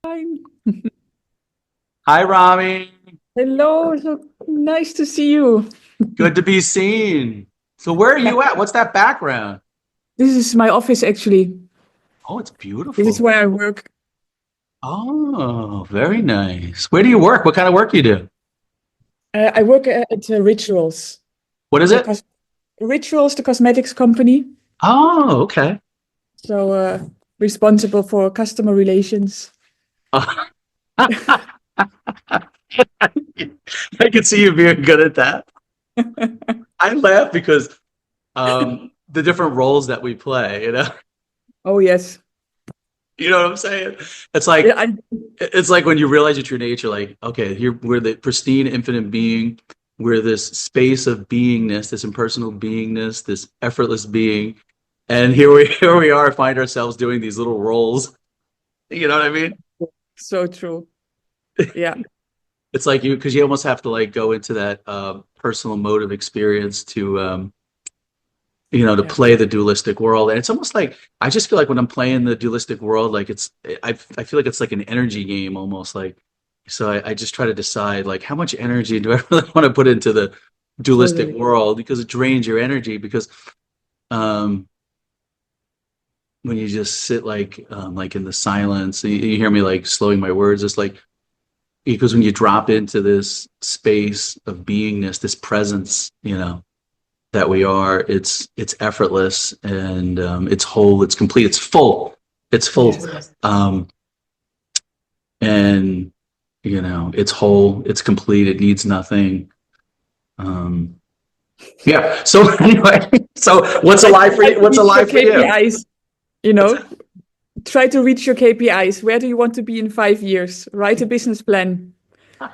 Fine. Hi, Rami. Hello, so nice to see you. Good to be seen. So where are Yeah, you at? What's that background? this is my office actually. Oh, it's This is beautiful. where I work. Oh, very nice. Where do you work? What kind of work do you do? I work at Rituals, What is the it? cos Rituals, the cosmetics company. Oh, okay. So responsible for customer relations. I can see you being good at that. I laugh because the different roles that we play, Oh yes. you know what I'm saying? It's Yeah, like it's like when you realize your true nature, like, okay, here we're the pristine infinite being, we're this space of beingness, this impersonal beingness, this effortless being, and here we are, find ourselves doing these little roles. You know what I mean? so true. Yeah, It's like you because you almost have to like go into that personal motive experience to to yeah, play the dualistic world. And it's almost like I just feel like when I'm playing the dualistic world, like I feel like it's like an energy game almost like so I just try to decide like how much energy do I really want to put into the dualistic totally. world because it drains your energy because um when you just sit like in the silence you hear me like slowing my words it's like because when you drop into this space of beingness this presence that we are it's effortless and it's whole it's complete it's full Yes. um and it's whole it's complete it needs nothing um yeah so anyway so what's Try alive for try you to what's reach your alive for you KPIs, you what's know. that Try to reach your KPIs. Where do you want to be in 5 years? Write a business plan. but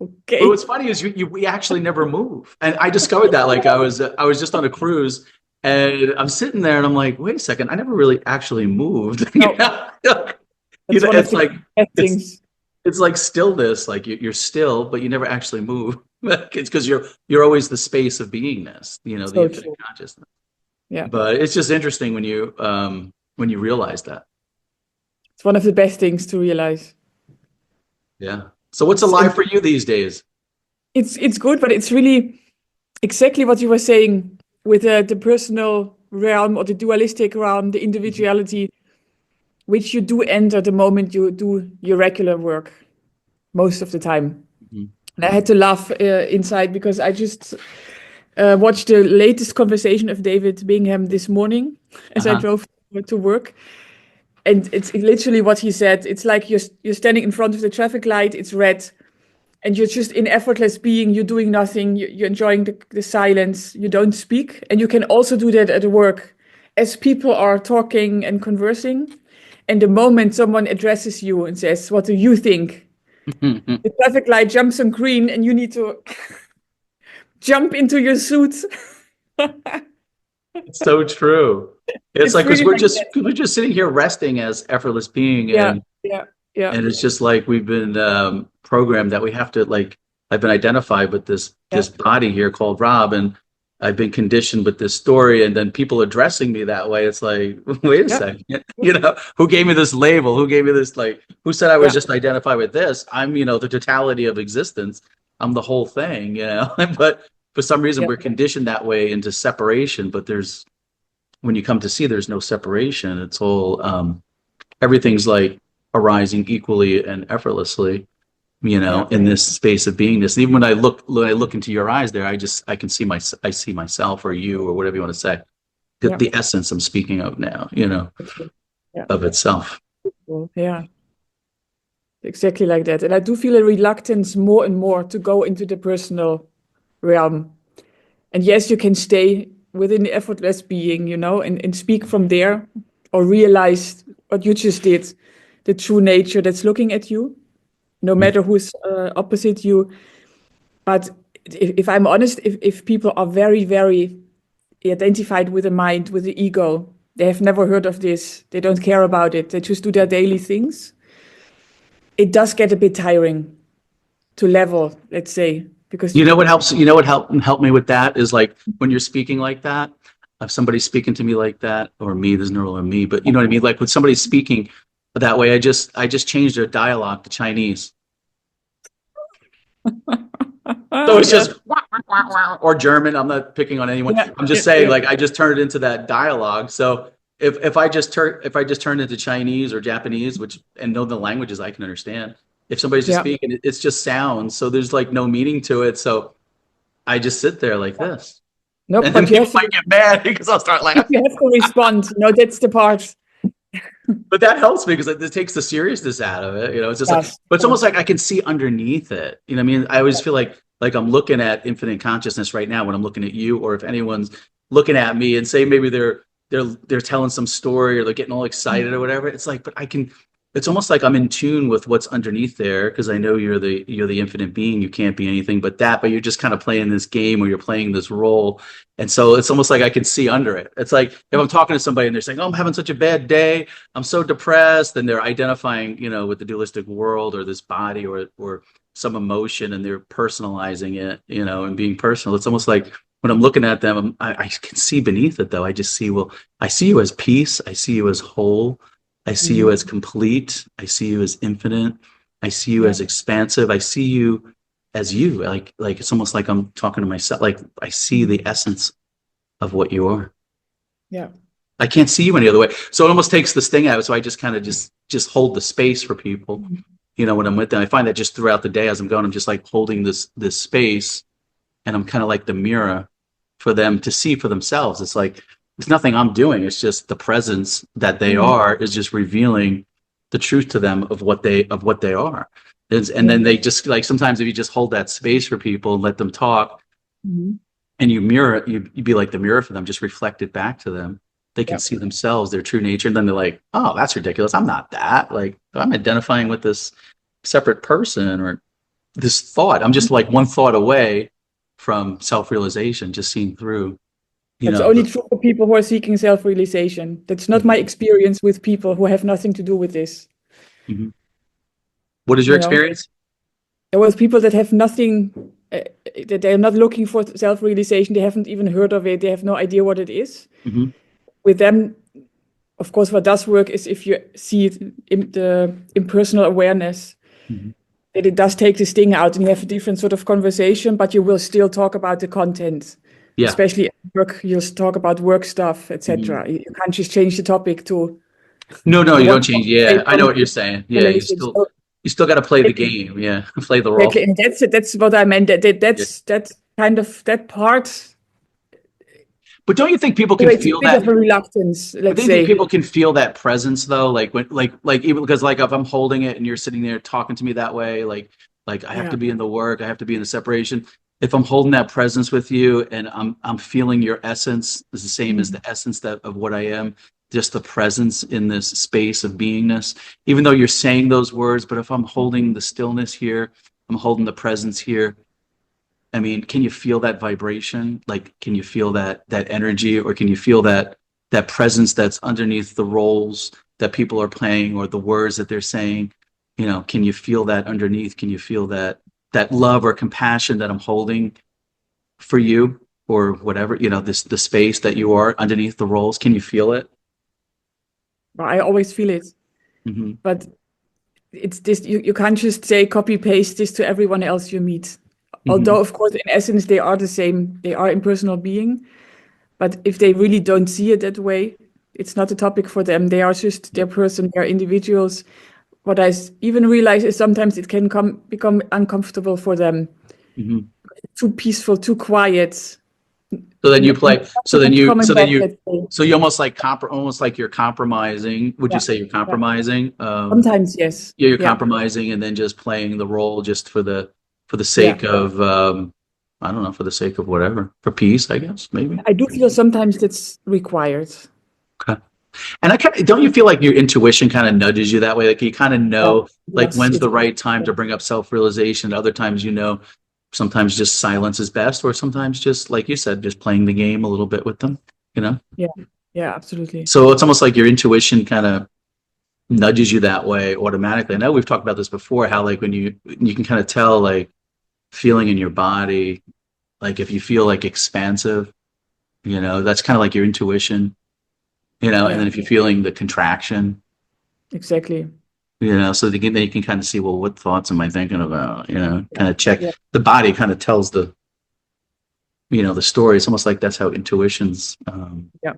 Okay. what's funny is we actually never move and I discovered that like I was just on a cruise and I'm sitting there and I'm like wait a second I never really actually moved No, that's one of it's the like best it's things. it's like stillness like you're still but you never actually move it's because you're always the space of beingness the So infinite true. consciousness Yeah. but it's just interesting when you realize that It's one of the best things to realize. yeah so what's It's alive and for you these days it's good, but it's really exactly what you were saying with the personal realm or the dualistic realm, the Mhm. individuality, which you do enter the moment you do your regular work most of the time. Mhm. And I had to laugh inside because I just watched the latest conversation of David Bingham this morning as I Uh-huh. drove to work. And it's literally what he said. It's like you're standing in front of the traffic light, it's red, and you're just in effortless being, you're doing nothing, you're enjoying the silence, you don't speak. And you can also do that at work as people are talking and conversing. And the moment someone addresses you and says, "What do you think?" The traffic light jumps on green and you need to jump into your suit. It's so true it's It's like because really we're like just that. we're just sitting here resting as effortless being Yeah, yeah, yeah, and it's just like we've been programmed that we have to like I've been identified with this yeah, body here called Rob and I've been conditioned with this story and then people addressing me that way it's like wait a yeah, second who gave me this label who gave me this like who said I was yeah, just identified with this I'm the totality of existence I'm the whole thing but for some reason yeah, we're conditioned that way into separation but there's when you come to see there's no separation it's all everything's like arising equally and effortlessly, yeah, in this space of beingness. And even when I look into your eyes there, I can see I see myself or you or whatever you want to say. yeah. The essence I'm speaking of now, Yeah, of itself. cool. Yeah, exactly like that. And I do feel a reluctance more and more to go into the personal realm. And yes, you can stay within the effortless being, and speak from there or realize what you just did, the true nature that's looking at you, no matter who's opposite you. But if I'm honest, if people are very, very identified with the mind, with the ego, they have never heard of this, they don't care about it, they just do their daily things, it does get a bit tiring to level, let's say, because You know what helps? You know what help me with that is like when you're speaking like that, if somebody's speaking to me like that, or me, there's no real me, but you know what I mean? Like when somebody's speaking, That way, I just changed their dialogue to Chinese. So it's Yeah, just wah, wah, wah, wah, or German. I'm not picking on anyone. yeah, I'm yeah, just saying, yeah, like I just turned it into that dialogue. So if I just turn into Chinese or Japanese, which and know the languages I can understand, if somebody's just yeah. speaking, it's just sounds. So there's like no meaning to it. So I just sit there like this, No, and then but you people have to, might get mad because I'll start laughing. you have to respond. That's the part. But that helps me because it takes the seriousness out of it. It's just like, Yes, but of it's almost course. like I can see underneath it. You know what I mean? I always feel like I'm looking at infinite consciousness right now when I'm looking at you, or if anyone's looking at me and say maybe they're telling some story or they're getting all excited or whatever. It's like, but I can. It's almost like I'm in tune with what's underneath there because I know you're the infinite being. You can't be anything but that. But you're just kind of playing this game or you're playing this role. And so it's almost like I can see under it. It's like if I'm talking to somebody and they're saying, "Oh, I'm having such a bad day. I'm so depressed," and they're identifying, with the dualistic world or this body or some emotion, and they're personalizing it, and being personal. It's almost like when I'm looking at them, I can see beneath it, though. I just see, well, I see you as peace. I see you as whole. I see you Mhm. as complete. I see you as infinite. I see you Yeah, as expansive. I see you as you. Like it's almost like I'm talking to myself. Like I see the essence of what you are. yeah. I can't see you any other way. So it almost takes the sting out of it. So I just kind of just hold the space for people, Mhm. when I'm with them. I find that just throughout the day as I'm going, I'm just like holding this space, and I'm kind of like the mirror for them to see for themselves. It's like it's nothing I'm doing. It's just the presence that they Mhm. are is just revealing the truth to them of what they are. And Yeah. then they just like sometimes if you just hold that space for people and let them talk, Mhm. and you be like the mirror for them, just reflect it back to them. They can Yeah. see themselves, their true nature, and then they're like, "Oh, that's ridiculous. I'm not that. Like, I'm identifying with this separate person or this thought. I'm just like one thought away from self-realization, just seeing through, you That's know, only the, true for people who are seeking self-realization. That's not my Mhm, experience with people who have nothing to do with this. mhm. What is your You know, experience? there was people that have nothing, that they're not looking for self-realization. They haven't even heard of it. They have no idea what it is. Hmm. With them, of course, what does work is if you see it in the impersonal awareness, Hmm. that it does take the sting out and you have a different sort of conversation, but you will still talk about the content. Yeah. Especially at work, you'll talk about work stuff, Hmm. etc. You can't just change the topic to No, no, I you don't want change. to say Yeah, I know what you're from saying. Yeah, you relations. still So you still got to play the game. Yeah, play the role. exactly, and that's what I meant. Yeah. That's kind of that part. But don't you think people can Anyway, it's a feel bit of that? a reluctance, But let's do you think say. people can feel that presence though? Like when, like even because like if I'm holding it and you're sitting there talking to me that way, like I have Yeah. to be in the work, I have to be in the separation. If I'm holding that presence with you and I'm feeling your essence is the same as Mhm. the essence that of what I am, just the presence in this space of beingness. Even though you're saying those words, but if I'm holding the stillness here, I'm holding the presence here. I mean, can you feel that vibration? Like, can you feel that energy, or can you feel that presence that's underneath the roles that people are playing or the words that they're saying? Can you feel that underneath? Can you feel that love or compassion that I'm holding for you or whatever, this the space that you are underneath the roles? Can you feel it? But I always feel it. Hmm. But it's this you can't just say copy paste this to everyone else you meet. Hmm. Although, of course, in essence, they are the same. They are impersonal being. But if they really don't see it that way, it's not a topic for them. They are just Yeah. their person, they're individuals. What even realize is sometimes it can become uncomfortable for them. Hmm. Too peaceful, too quiet. So then you play. So then Not you. coming So then back, you. let's say. So you almost like almost like you're compromising. Would you Yeah, say you're yeah. compromising? Sometimes, yes. Yeah, you're Yeah, compromising and then just playing the role just for the yeah. sake of I don't know, for the sake of whatever, for peace, I guess, maybe. I do feel sometimes that's required. Okay. And I kind of don't you feel like your intuition kind of nudges you that way? Like you kind of Yeah. know like Yes, when's it's the right time to bring up self-realization. Other times, sometimes just silence is best, or sometimes just like you said, just playing the game a little bit with them, you know? yeah, yeah, absolutely. So it's almost like your intuition kind of nudges you that way automatically. I know we've talked about this before, how like when you can kind of tell like feeling in your body, like if you feel like expansive, that's kind of like your intuition, and Yeah, then if you're feeling the contraction, Exactly. So then you can kind of see, well, what thoughts am I thinking about? Yeah. Kind of check. Yeah. The body kind of tells the story. It's almost like that's how intuitions. Yeah.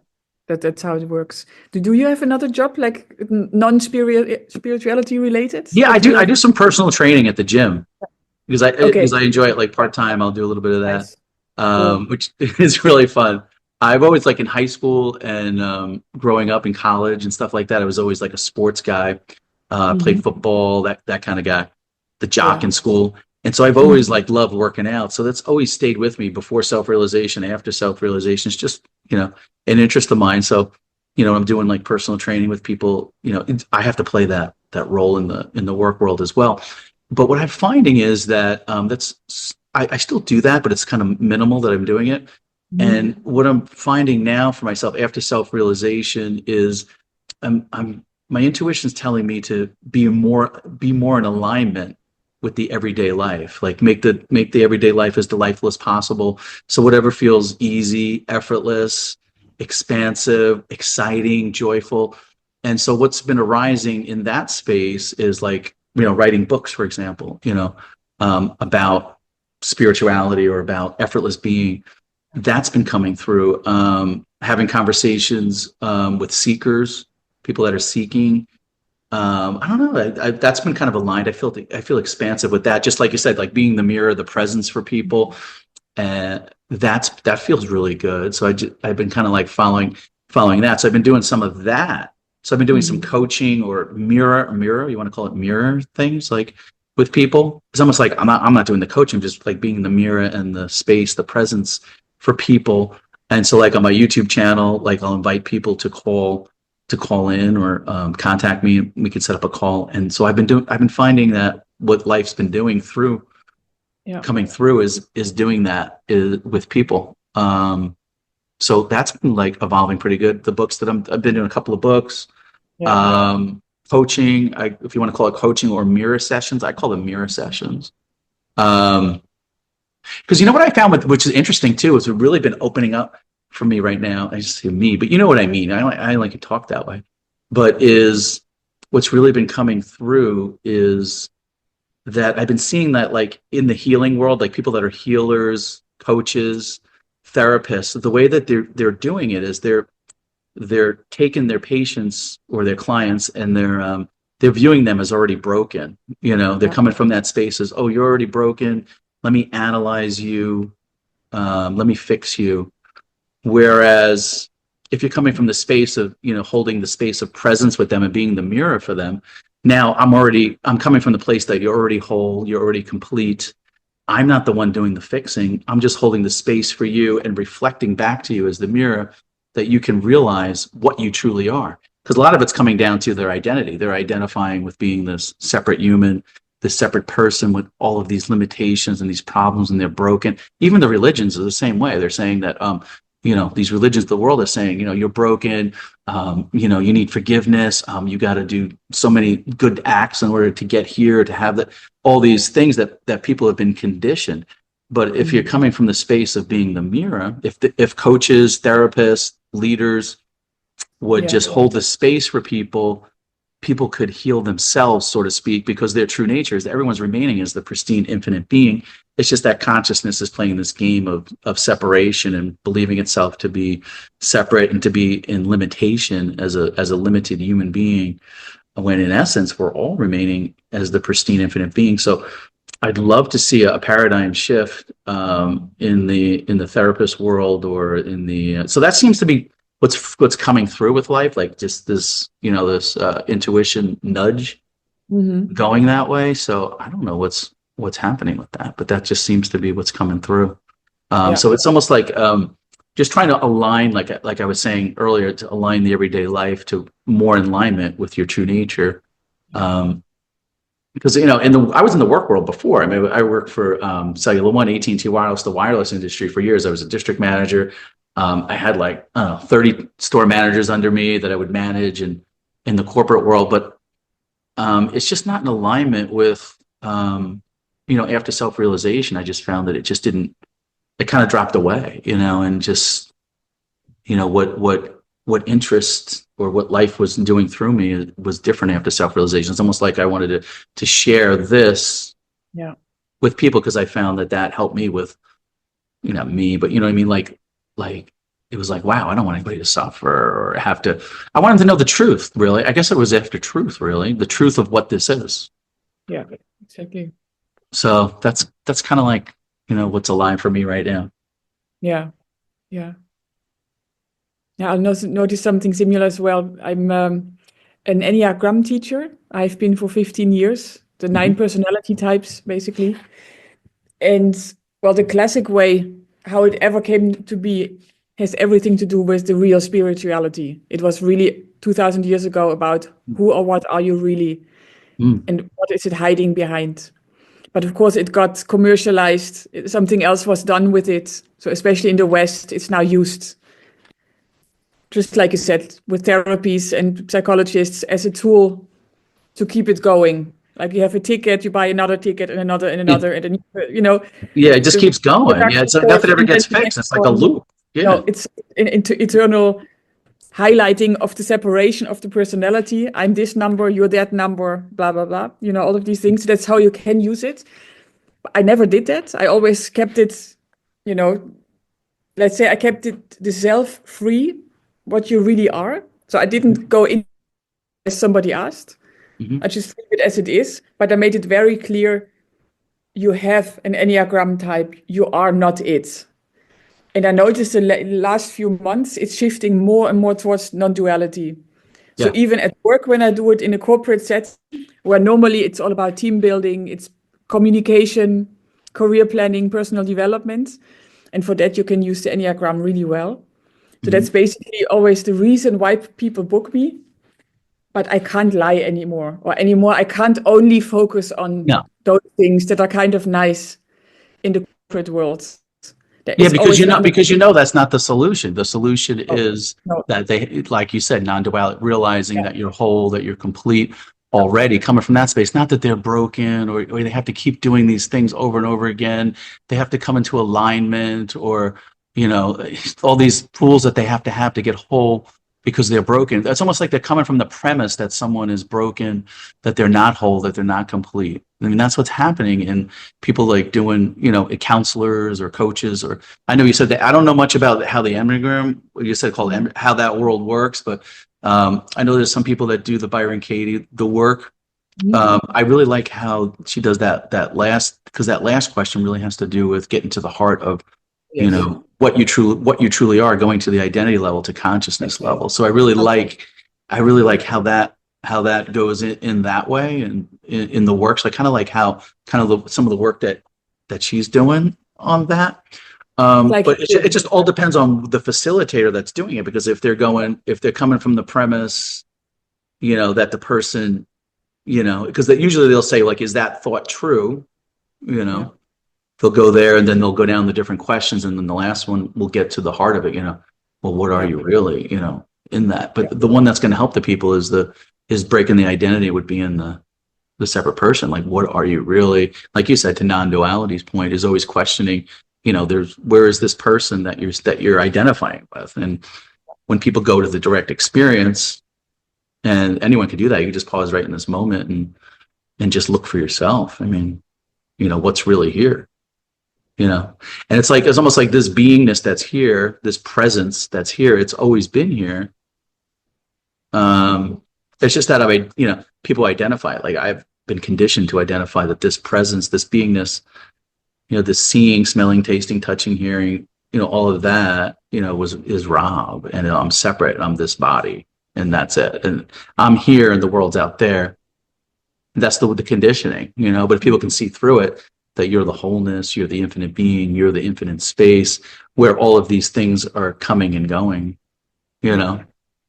That's how it works. Do you have another job like non-spirit spirituality related Yeah, I that you do. I have? do some personal training at the gym Okay. because I enjoy it. Like part time, I'll do a little bit of that, Nice. Cool. which is really fun. I've always like in high school and growing up in college and stuff like that. I was always like a sports guy, played Hmm. football, that kind of guy, the jock Yeah. in school. And so I've always Mhm. like loved working out. So that's always stayed with me before self-realization, after self-realization. It's just, an interest of mine. So, I'm doing like personal training with people, I have to play that role in the work world as well. But what I'm finding is that I still do that, but it's kind of minimal that I'm doing it. Mhm. And what I'm finding now for myself after self-realization is my intuition is telling me to be more in alignment with the everyday life, like make the everyday life as delightful as possible. So whatever feels easy, effortless, expansive, exciting, joyful. And so what's been arising in that space is like, writing books, for example, about spirituality or about effortless being. That's been coming through. Having conversations with seekers, people that are seeking. I don't know. That's been kind of aligned. I feel expansive with that. Just like you said, like being the mirror, the presence for people, and that feels really good. So I've been kind of like following that. So I've been doing some of that. So I've been doing some Mhm. coaching or mirror. You want to call it mirror things like with people. It's almost like I'm not doing the coaching, just like being the mirror and the space, the presence for people. And so like on my YouTube channel, like I'll invite people to call in or contact me. We could set up a call. And so I've been finding that what life's been doing through Yeah. coming through is doing that with people. So that's been like evolving pretty good. The books that I've been doing a couple of books, Yeah. coaching, if you want to call it coaching or mirror sessions, I call them mirror sessions. Um, because you know what I found which is interesting too, is we've really been opening up for me right now. I just say me, but you know what I mean. I like to talk that way, but is what's really been coming through is that I've been seeing that like in the healing world, like people that are healers, coaches, therapists, the way that they're doing it is they're taking their patients or their clients and they're viewing them as already broken. They're Yeah. coming from that space as, oh, you're already broken. Let me analyze you. Let me fix you. Whereas if you're coming from the space of, holding the space of presence with them and being the mirror for them, now I'm coming from the place that you're already whole, you're already complete. I'm not the one doing the fixing. I'm just holding the space for you and reflecting back to you as the mirror that you can realize what you truly are. Because a lot of it's coming down to their identity. They're identifying with being this separate human, this separate person with all of these limitations and these problems, and they're broken. Even the religions are the same way. They're saying that, these religions of the world are saying, you're broken, you need forgiveness, you got to do so many good acts in order to get here, to have that, all these things that people have been conditioned. But if you're Mhm. coming from the space of being the mirror, if coaches, therapists, leaders would Yeah. just hold the space for people could heal themselves, so to speak, because their true nature is that everyone's remaining as the pristine, infinite being. It's just that consciousness is playing this game of separation and believing itself to be separate and to be in limitation as a limited human being, when in essence we're all remaining as the pristine, infinite being. So I'd love to see a paradigm shift in the therapist world or in the so that seems to be what's coming through with life, like just this intuition nudge Hmm. going that way. So I don't know what's happening with that, but that just seems to be what's coming through. Yeah. So it's almost like just trying to align, like I was saying earlier, to align the everyday life to more in alignment with your true nature. Um, because I was in the work world before. I mean, I worked for Cellular One, AT&T Wireless, the wireless industry for years. I was a district manager. I had like, I don't know, 30 store managers under me that I would manage, and in the corporate world. But it's just not in alignment with after self-realization. I just found that it kind of dropped away, and just what interest or what life was doing through me, it was different after self-realization. It's almost like I wanted to share this Yeah. with people because I found that helped me with, me, but you know what I mean? Like it was like, wow, I don't want anybody to suffer or have to, I wanted to know the truth, really. I guess it was after truth, really, the truth of what this is. Yeah, exactly. So that's kind of like, what's alive for me right now. Yeah. Yeah. Yeah, I notice something similar as well. I'm an Enneagram teacher. I've been for 15 years, the Mhm. 9 personality types, basically. And well, the classic way, how it ever came to be, has everything to do with the real spirituality. It was really 2000 years ago about who or what are you really Mm. and what is it hiding behind. But of course, it got commercialized. Something else was done with it. So especially in the West, it's now used, just like you said, with therapies and psychologists as a tool to keep it going. Like you have a ticket, you buy another ticket and another and Yeah, another, and then you know yeah, it just the keeps going. Yeah, production it's nothing course, ever and then gets the fixed. next It's like a one. loop. Yeah. It's into eternal highlighting of the separation of the personality. I'm this number, you're that number, blah blah blah. All of these things. That's how you can use it. I never did that. I always kept it, you know, let's say I kept it the self free, what you really are. So I didn't go in as somebody asked. Hmm. I just leave it as it is, but I made it very clear you have an Enneagram type, you are not it. And I noticed the last few months it's shifting more and more towards non-duality. So Yeah. even at work, when I do it in a corporate setting, where normally it's all about team building, it's communication, career planning, personal development. And for that, you can use the Enneagram really well. So Hmm. that's basically always the reason why people book me. But I can't lie anymore, or anymore. I can't only focus on Yeah. those things that are kind of nice in the corporate world. There Yeah, is because always another. that's not the solution. The solution No, is no, that they, like you said, non-duality, realizing yeah, that you're whole, that you're complete already, coming from that space. Not that they're broken or they have to keep doing these things over and over again. They have to come into alignment or, you know, all these tools that they have to get whole because they're broken. It's almost like they're coming from the premise that someone is broken, that they're not whole, that they're not complete. I mean, that's what's happening in people like doing, counselors or coaches or I know you said that I don't know much about how the Enneagram, what you said called how that world works, but I know there's some people that do the Byron Katie, the work. mhm, I really like how she does that last because that last question really has to do with getting to the heart of yes, what you truly are, going to the identity level, to consciousness level. So I really like how that goes in that way and in the work. So I kind of like how some of the work that she's doing on that. like But it just all depends on the facilitator that's doing it, because if they're coming from the premise, that the person, because usually they'll say like, is that thought true? You yeah, know, they'll go there and then they'll go down the different questions. And then the last one will get to the heart of it, well, what are yeah, you really, in that? yeah, But the one that's going to help the people is breaking the identity would be in the separate person. Like, what are you really? Like you said, to non-duality's point, is always questioning, where is this person that you're identifying with? And when people go to the direct experience, and anyone can do that, you can just pause right in this moment and just look for yourself. I mean, what's really here, and it's almost like this beingness that's here, this presence that's here. It's always been here. Um, it's just that people identify it. Like I've been conditioned to identify that this presence, this beingness, this seeing, smelling, tasting, touching, hearing, all of that, is Rob, and I'm separate. I'm this body, and that's it. And I'm here, and the world's out there. That's the conditioning, But if people can see through it, that you're the wholeness, you're the infinite being, you're the infinite space, where all of these things are coming and going, you yeah. know.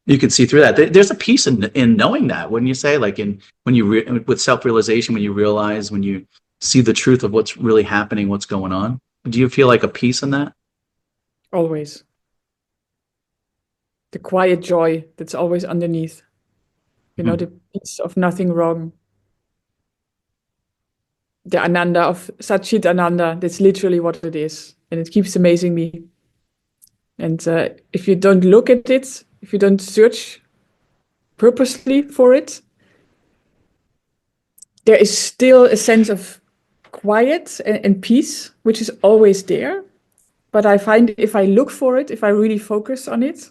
You can see through that. There's a peace in knowing that, wouldn't you say? Like when you with self-realization, when you realize, when you see the truth of what's really happening, what's going on. Do you feel like a peace in that? Always the quiet joy that's always underneath. Hmm. The peace of nothing wrong, the Ananda of Satchit Ananda. That's literally what it is, and it keeps amazing me. And if you don't look at it, if you don't search purposely for it, there is still a sense of quiet and peace, which is always there. But I find if I look for it, if I really focus on it,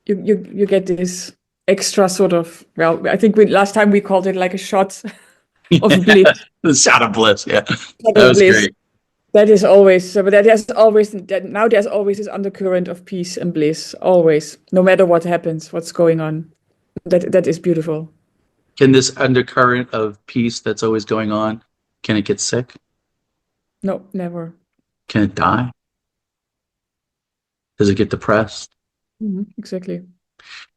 you get this extra sort of, well, I think last time we called it like a shot of bliss. The shot of bliss. Yeah, Shot that of was bliss. great. That is always, but there's always that now there's always this undercurrent of peace and bliss, always, no matter what happens, what's going on. That is beautiful. Can this undercurrent of peace that's always going on, can it get sick? No, never. Can it die? Does it get depressed? Exactly.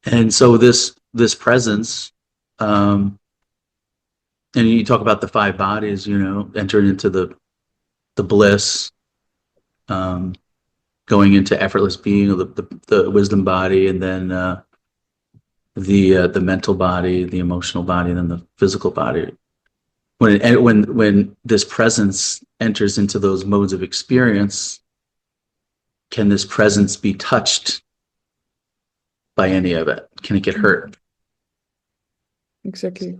And so this presence, and you talk about the five bodies, entering into the bliss, going into effortless being, the wisdom body, and then the mental body, the emotional body, and then the physical body. When this presence enters into those modes of experience, can this presence be touched by any of it? Can it get hurt? Exactly.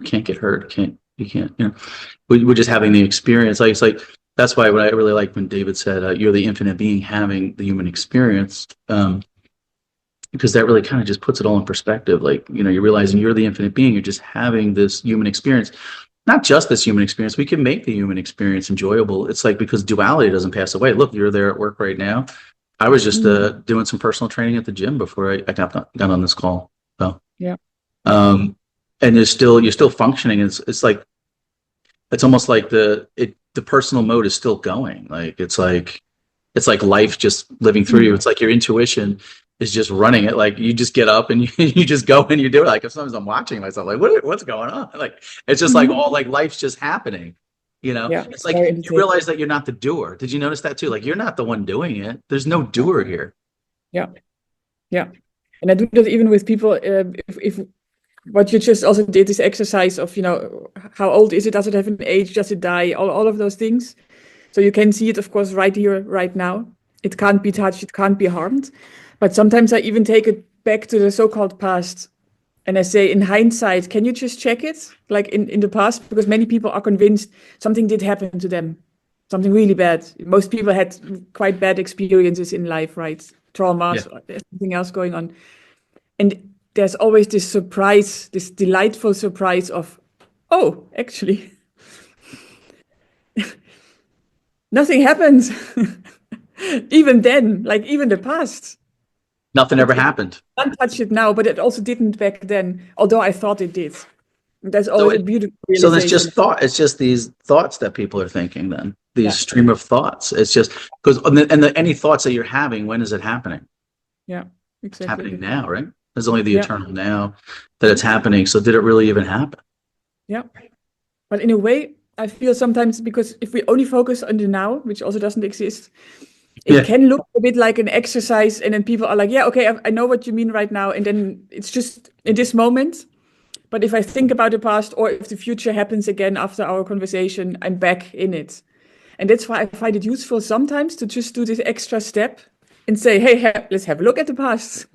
Can't get hurt. You can't. We're just having the experience. Like it's like that's why what I really like when David said, "You're the infinite being having the human experience," because that really kind of just puts it all in perspective. Like you're realizing you're the infinite being. You're just having this human experience. Not just this human experience. We can make the human experience enjoyable. It's like because duality doesn't pass away. Look, you're there at work right now. I was just doing some personal training at the gym before I got on this call. So yeah. And you're still functioning. It's like it's almost like the personal mode is still going. Like it's like life just living through you. It's like your intuition is just running it. Like you just get up and you just go and you do it. Like if sometimes I'm watching myself, like what's going on? Like it's just like all like life's just happening. Yeah, it's like you realize that you're not the doer. Did you notice that too? Like you're not the one doing it. There's no doer here. Yeah. And I do that even with people. If what you just also did, this exercise of how old is it? Does it have an age? Does it die? All of those things. So you can see it, of course, right here, right now. It can't be touched. It can't be harmed. But sometimes I even take it back to the so-called past. And I say, in hindsight, can you just check it? Like in the past, because many people are convinced something did happen to them, something really bad. Most people had quite bad experiences in life, right? Traumas, or there's something else going on. And there's always this surprise, this delightful surprise of, oh, actually, nothing happens. Even then, like even the past. Nothing ever happened. I can't touch it now, but it also didn't back then, although I thought it did. That's always a beautiful realization. So it's just thought. It's just these thoughts that people are thinking then. These stream of thoughts. It's just because any thoughts that you're having, when is it happening? Yeah, exactly. It's happening now, right? There's only the eternal now that it's happening. So did it really even happen? Yeah. But in a way, I feel sometimes because if we only focus on the now, which also doesn't exist, it can look a bit like an exercise, and then people are like, yeah, okay, I know what you mean right now. And then it's just in this moment. But if I think about the past or if the future happens again after our conversation, I'm back in it. And that's why I find it useful sometimes to just do this extra step and say, hey, let's have a look at the past.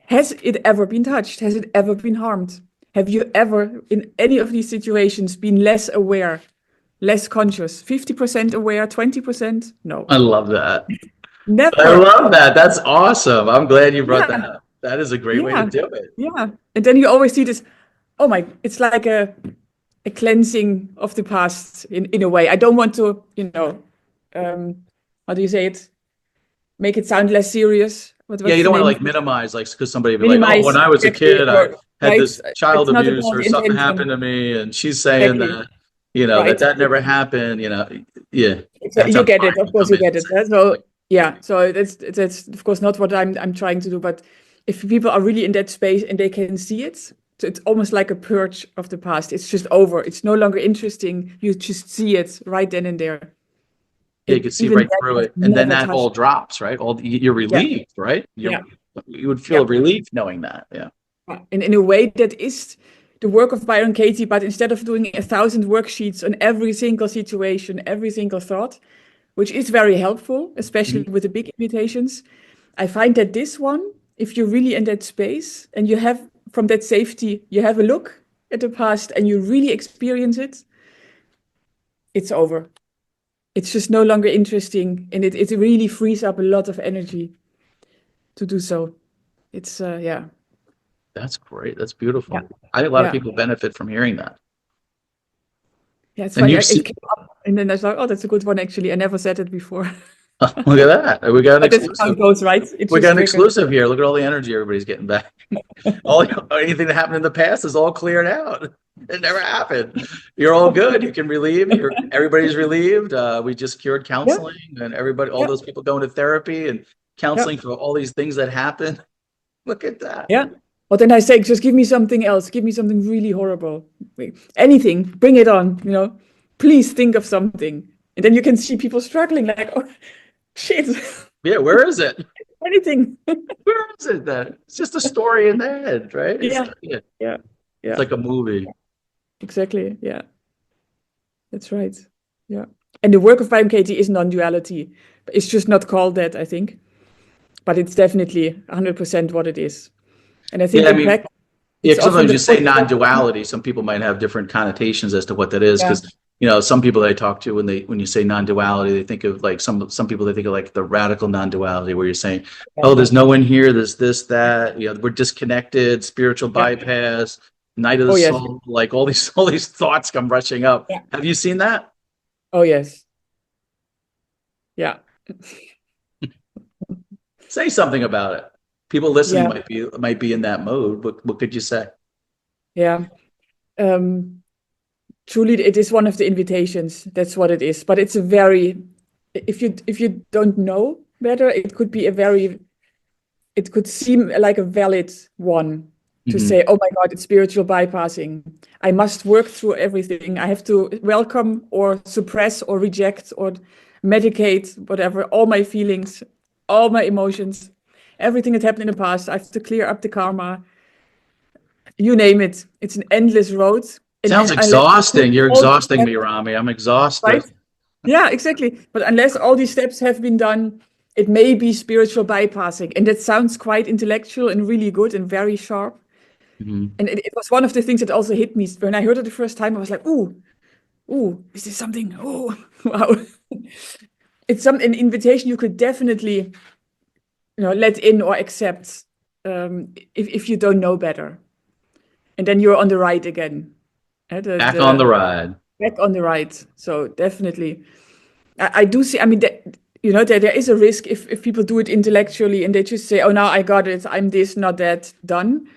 Has it ever been touched? Has it ever been harmed? Have you ever, in any of these situations, been less aware, less conscious? 50% aware, 20%? No. I love that. Never. I love that. That's awesome. I'm glad you brought that up. That is a great way to do it. Yeah. And then you always see this, it's like a cleansing of the past in a way. I don't want to, how do you say it? Make it sound less serious. You don't want to minimize, because somebody would be like, oh, when I was a kid, I had this child abuse or something happened to me, and she's saying that, that never happened, Yeah. You get it, of course you get it. So so that's of course not what I'm trying to do. But if people are really in that space and they can see it, so it's almost like a purge of the past. It's just over. It's no longer interesting. You just see it right then and there. Yeah, you can see right through it, and then that all drops, right? You're relieved, right? You would feel relief knowing that, And in a way, that is the work of Byron Katie, but instead of doing 1,000 worksheets on every single situation, every single thought, which is very helpful, especially with the big invitations, I find that this one, if you're really in that space and you have from that safety, you have a look at the past and you really experience it, it's over. It's just no longer interesting, and it really frees up a lot of energy to do so. It's yeah. That's great. That's Yeah. beautiful. I think a lot of Yeah. people benefit from hearing that. Yeah, it's And funny. you've It seen, came up, and then I thought, oh, that's a good one, actually. I never said it before. look at that. We got an But that's how exclusive. it goes, right? It We got just an triggered. exclusive here. Look at all the energy everybody's getting back. All anything that happened in the past is all cleared out. It never happened. You're all good. You can relieve. Everybody's relieved. We just cured Yeah, counseling, and everybody, all yeah, those people going to therapy and yeah, counseling for all these things that happen. Look at that. yeah. But then I say, just give me something else. Give me something really horrible. Anything, bring it on, you know. Please think of something. And then you can see people struggling, like, oh, shit, Yeah, where is it? anything. Where is it then? It's just a story in the head, right? Yeah, Yeah, yeah, it's yeah, like a movie. exactly. Yeah, that's right. Yeah. And the work of BioKT is non-duality. It's just not called that, I think. But it's definitely 100% what it is. And I think Yeah, I in mean, practice, yeah, it's 'cause often sometimes the you most. say non-duality, some people might have different connotations as to what that is. Yeah, Because some people that I talk to when you say non-duality, they think of like some people they think of like the radical non-duality, where you're saying, yeah, oh, there's no one here, there's this, that, we're disconnected, spiritual yeah. bypass, night of the Oh, yes. soul, like all these thoughts come rushing up. Yeah. Have you seen that? Oh, yes. Yeah. Say something about it. People listening Yeah. might be in that mode. What could you say? Yeah. Um, Truly, it is one of the invitations. That's what it is. But it's a very, if you don't know better, it could seem like a valid one to Hmm. say, oh my God, it's spiritual bypassing. I must work through everything. I have to welcome or suppress or reject or medicate, whatever, all my feelings, all my emotions, everything that happened in the past. I have to clear up the karma. You name it. It's an endless road. And Sounds unless you put exhausting. You're all these exhausting me, steps, Rami. I'm exhausted. right? Yeah, exactly. But unless all these steps have been done, it may be spiritual bypassing. And that sounds quite intellectual and really good and very sharp. Mhm. And it was one of the things that also hit me. When I heard it the first time, I was like, ooh, is this something? Oh, wow. It's an invitation you could definitely, let in or accept if you don't know better. And then you're on the right again. Back on the ride. Back on the right. So definitely. I do see, I mean, there is a risk if people do it intellectually and they just say, oh, now I got it, I'm this, not that, done.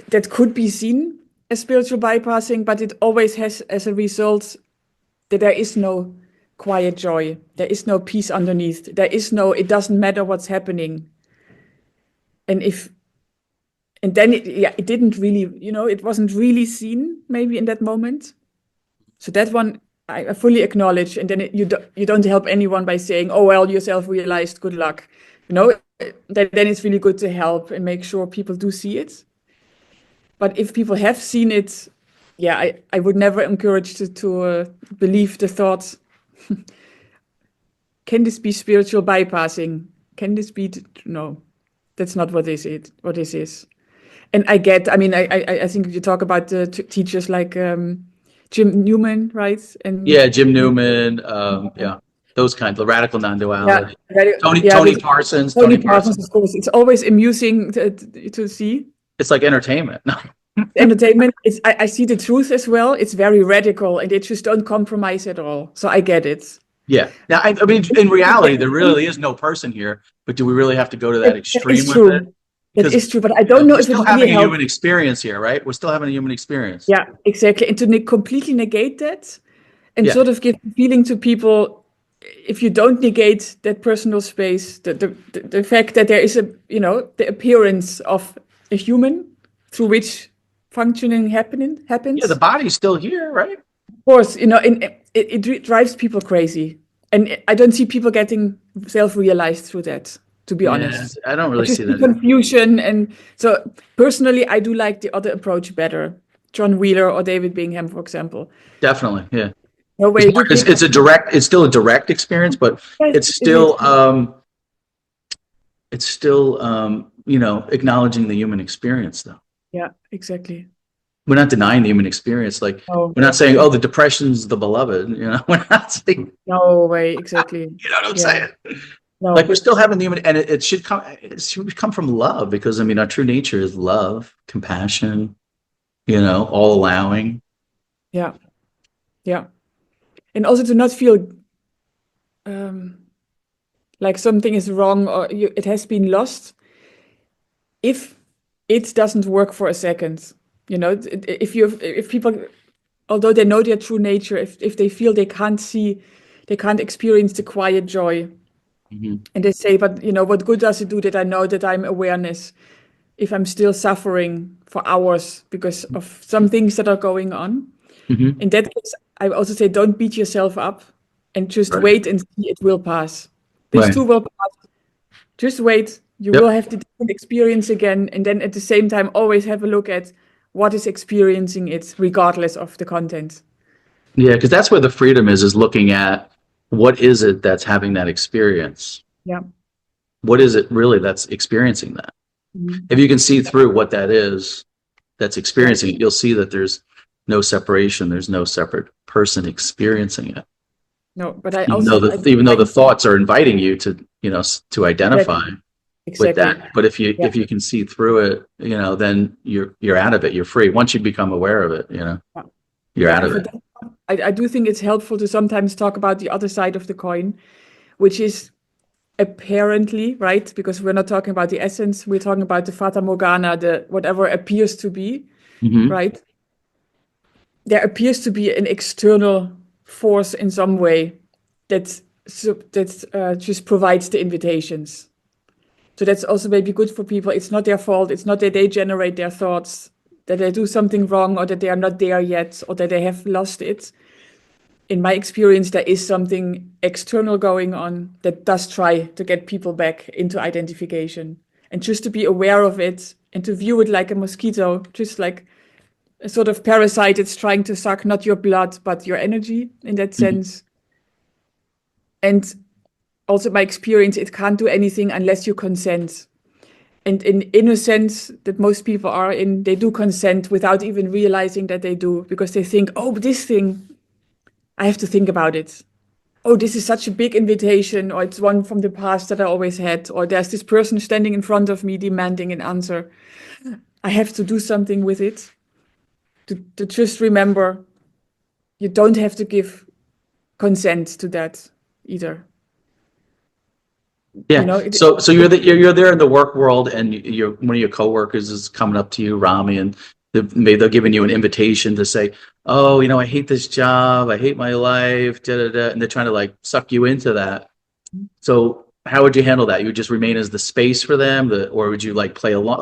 That could be seen as spiritual bypassing, but it always has as a result that there is no quiet joy. There is no peace underneath. It doesn't matter what's happening. And then it didn't really, it wasn't really seen maybe in that moment. So that one I fully acknowledge. And then you don't help anyone by saying, oh, well, you're self-realized, good luck. Then it's really good to help and make sure people do see it. But if people have seen it, yeah, I would never encourage to believe the thought, can this be spiritual bypassing? Can this be, no, that's not what this is. And I mean, I think you talk about the teachers like Jim Newman, right? And Yeah, Jim Newman. Yeah, those kinds, the radical yeah, non-duality. very, Tony yeah, Tony this Parsons. Tony Tony Parsons, Parsons. of course. It's always amusing to see. It's like entertainment. Entertainment. I see the truth as well. It's very radical, and they just don't compromise at all. So I get it. Yeah. Now, I mean, in reality, there really is no person here. But do we really have to go to that That extreme is with it? true. That Because is true. But I don't know we're if it still really having a helps. human experience here, right? We're still having a human experience. Yeah, exactly. And to completely negate that and Yeah. sort of give the feeling to people, if you don't negate that personal space, the fact that there is the appearance of a human through which functioning Yeah, the happens. body's still here, right? Of course, and it drives people crazy. And I don't see people getting self-realized through that, to be Yeah, honest. I don't I really just see see that either. confusion. And so personally, I do like the other approach better. John Wheeler or David Bingham, for example. Definitely, yeah. No It's way, more, do it's a direct, it's still a direct experience, but yes, it's it is. still it's still, acknowledging the human experience, though. Yeah, exactly. We're not denying the human experience. Like, Oh, we're not saying, oh, the depression's the beloved. We're not saying, no way, exactly. you know what I'm Yeah, saying? Like, we're no, still having the human, and it should come from love, because I mean, our true nature is love, compassion, all allowing. yeah, yeah. And also to not feel um, like something is wrong or it has been lost if it doesn't work for a second. If people, although they know their true nature, if they feel they can't experience the quiet joy, Hmm. and they say, but what good does it do that I know that I'm awareness if I'm still suffering for hours because of some things that are going on? Hmm. In that case, I also say, don't beat yourself up and just Right. wait and see it will pass. This Right. too will pass. Just wait. You will Yep. have the different experience again. And then at the same time, always have a look at what is experiencing it, regardless of the content. Yeah, because that's where the freedom is looking at what is it that's having that experience? Yeah. What is it really that's experiencing that? Mhm. If you can see through what that is that's Yeah. experiencing it, you'll see that there's no separation, there's no separate person experiencing it. No, but I Even though also, I the do even though the find thoughts are inviting you to, to identify exactly, with exactly. that. But if you Yeah. if you can see through it, then you're out of it. You're free. Once you become aware of it, Yeah. you're Yeah. out And of for it. that, I do think it's helpful to sometimes talk about the other side of the coin, which is apparently, right? Because we're not talking about the essence, we're talking about the Fata Morgana, the whatever appears to be, Hmm. right? There appears to be an external force in some way that just provides the invitations. So that's also maybe good for people. It's not their fault. It's not that they generate their thoughts, that they do something wrong, or that they are not there yet, or that they have lost it. In my experience, there is something external going on that does try to get people back into identification. And just to be aware of it and to view it like a mosquito, just like a sort of parasite. It's trying to suck not your blood, but your energy in that Hmm. sense. And also my experience, it can't do anything unless you consent. And in innocence that most people are in, they do consent without even realizing that they do, because they think, oh, this thing, I have to think about it. Oh, this is such a big invitation, or it's one from the past that I always had, or there's this person standing in front of me demanding an answer. I have to do something with it. To just remember, you don't have to give consent to that either. You Yeah. know, So you're there in the work world, and one of your coworkers is coming up to you, Rami, and maybe they're giving you an invitation to say, "Oh, I hate this job. I hate my life." Da, da, da, and they're trying to like suck you into that. So how would you handle that? You would just remain as the space for them, or would you like play along?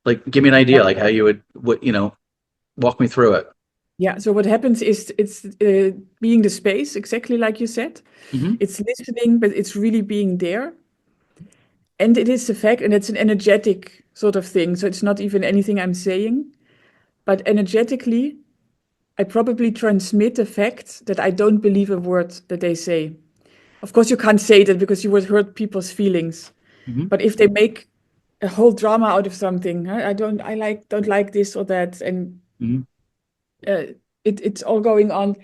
Like give me an idea, like how you would, walk me through it. yeah. So what happens is it's being the space, exactly like you said. Hmm. It's listening, but it's really being there. And it is the fact, and it's an energetic sort of thing. So it's not even anything I'm saying, but energetically, I probably transmit the fact that I don't believe a word that they say. Of course, you can't say that because you would hurt people's feelings. Hmm. But if they make a whole drama out of something, huh, don't like this or that, and Hmm. uh, it's all going on,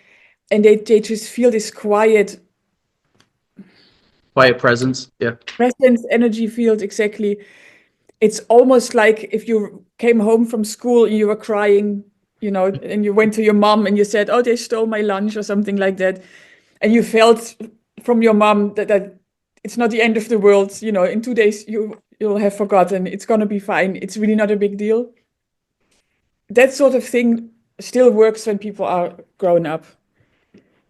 and they just feel this quiet Quiet presence. Yeah. presence, energy field, exactly. It's almost like if you came home from school and you were crying, and you went to your mom and you said, "Oh, they stole my lunch," or something like that, and you felt from your mom that it's not the end of the world. In 2 days you'll have forgotten. It's gonna be fine. It's really not a big deal. That sort of thing still works when people are grown up.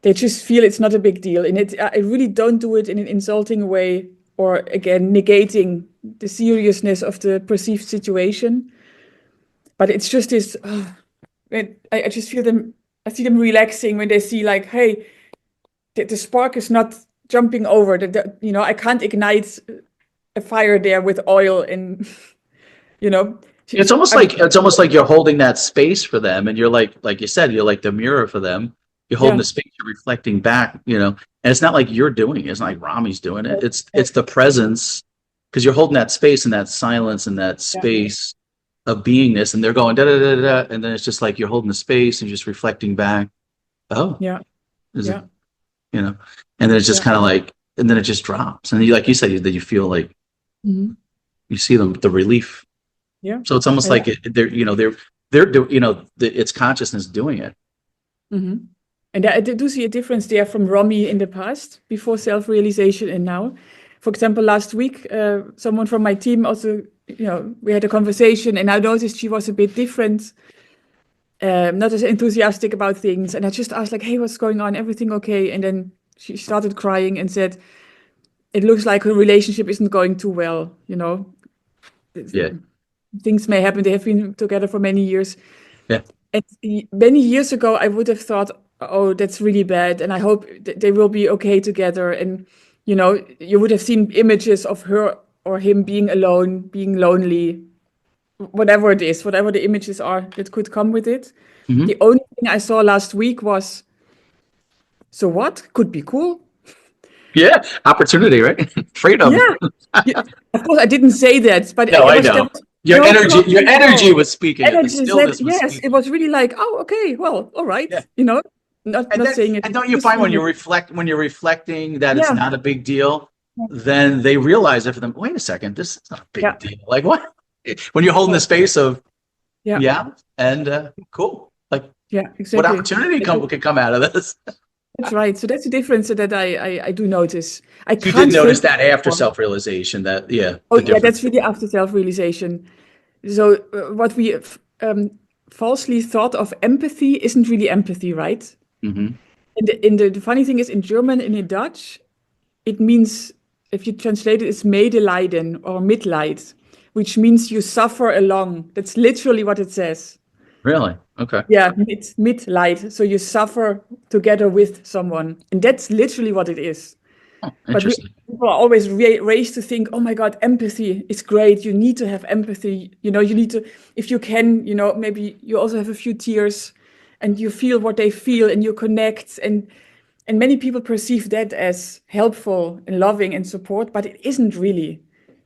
They just feel it's not a big deal. And I really don't do it in an insulting way or, again, negating the seriousness of the perceived situation. But it's just this, I just feel them, I see them relaxing when they see, like, hey, the spark is not jumping over. I can't ignite a fire there with oil and, you know, It's almost I'm, like you're holding that space for them, and you're like you said, you're like the mirror for them. You're holding yeah, the space, you're reflecting back, and it's not like you're doing it. It's not like Rami's doing it. It's the presence because you're holding that space and that silence and that Yeah. space of beingness, and they're going da da da da, and then it's just like you're holding the space and just reflecting back. Oh, Yeah. is it, Yeah. you know? And then it's just Yeah. kind of like, and then it just drops, and you, like you said, that you feel like Hmm. you see the relief. Yeah. So it's almost Yeah. like it's consciousness doing it. Hmm. And I do see a difference there from Romy in the past, before self-realization and now. For example, last week, someone from my team also, we had a conversation, and I noticed she was a bit different, not as enthusiastic about things. And I just asked, like, hey, what's going on? Everything okay? And then she started crying and said, it looks like her relationship isn't going too well, Yeah, Things may happen. They have been together for many years. yeah. And many years ago, I would have thought, oh, that's really bad. And I hope they will be okay together. And, you would have seen images of her or him being alone, being lonely, whatever it is, whatever the images are that could come with it. Hmm. The only thing I saw last week was, so what? Could be cool. Yeah, opportunity, right? Freedom. Yeah. Yeah. Of course, I didn't say that, but No, it I was there know. was Your no energy, your problem at energy all. was speaking it. And The I just said, stillness was yes, it speaking was it. really like, oh, okay, well, all right, Yeah. not And not then, saying it and don't you find when forcefully. you reflect, when you're reflecting that it's Yeah, not a big deal, then they realize it for them. Wait a second, this is not a yeah, big deal. Like what? When you're holding the space of yeah, yeah, and cool. Like yeah, what exactly. opportunity could come out of this? That's right. So that's the difference that I do notice. I So you did can't notice fake it that after anymore. self-realization that yeah, Oh the yeah, that's difference. really after self-realization. So what we falsely thought of empathy isn't really empathy, right? Hmm. And the funny thing is, in German and in Dutch, it means, if you translate it, it's medelijden or mitleid, which means you suffer along. That's literally what it says. Really? Okay. Yeah, mitleid. So you suffer together with someone. And that's literally what it is. Oh, But interesting. people are always raised to think, oh my God, empathy is great. You need to have empathy. You need to, if you can, maybe you also have a few tears and you feel what they feel and you connect. And many people perceive that as helpful and loving and support, but it isn't really.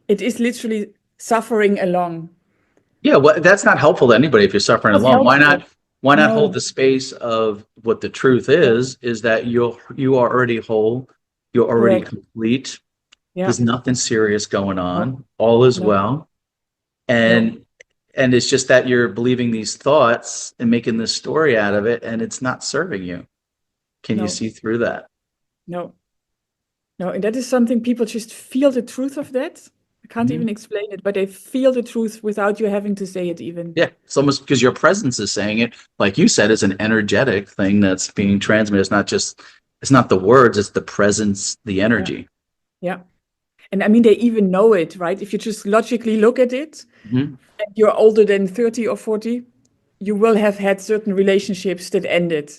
It is literally suffering along. Yeah, well, that's not helpful to anybody if you're suffering Not alone. helpful. Why not hold No. the space of what the truth Yeah. is that you are already whole, you're already Correct. complete. Yeah. There's nothing serious going No. on. All is No. well. No. And it's just that you're believing these thoughts and making this story out of it, and it's not serving you. Can you No. see through that? No. No. And that is something people just feel the truth of that. I can't Mhm. even explain it, but they feel the truth without you having to say it even. Yeah, it's almost because your presence is saying it. Like you said, it's an energetic thing that's being transmitted. It's not the words, it's the presence, the Yeah. energy. Yeah. And I mean, they even know it, right? If you just logically look at it, Mhm. and you're older than 30 or 40, you will have had certain relationships that ended.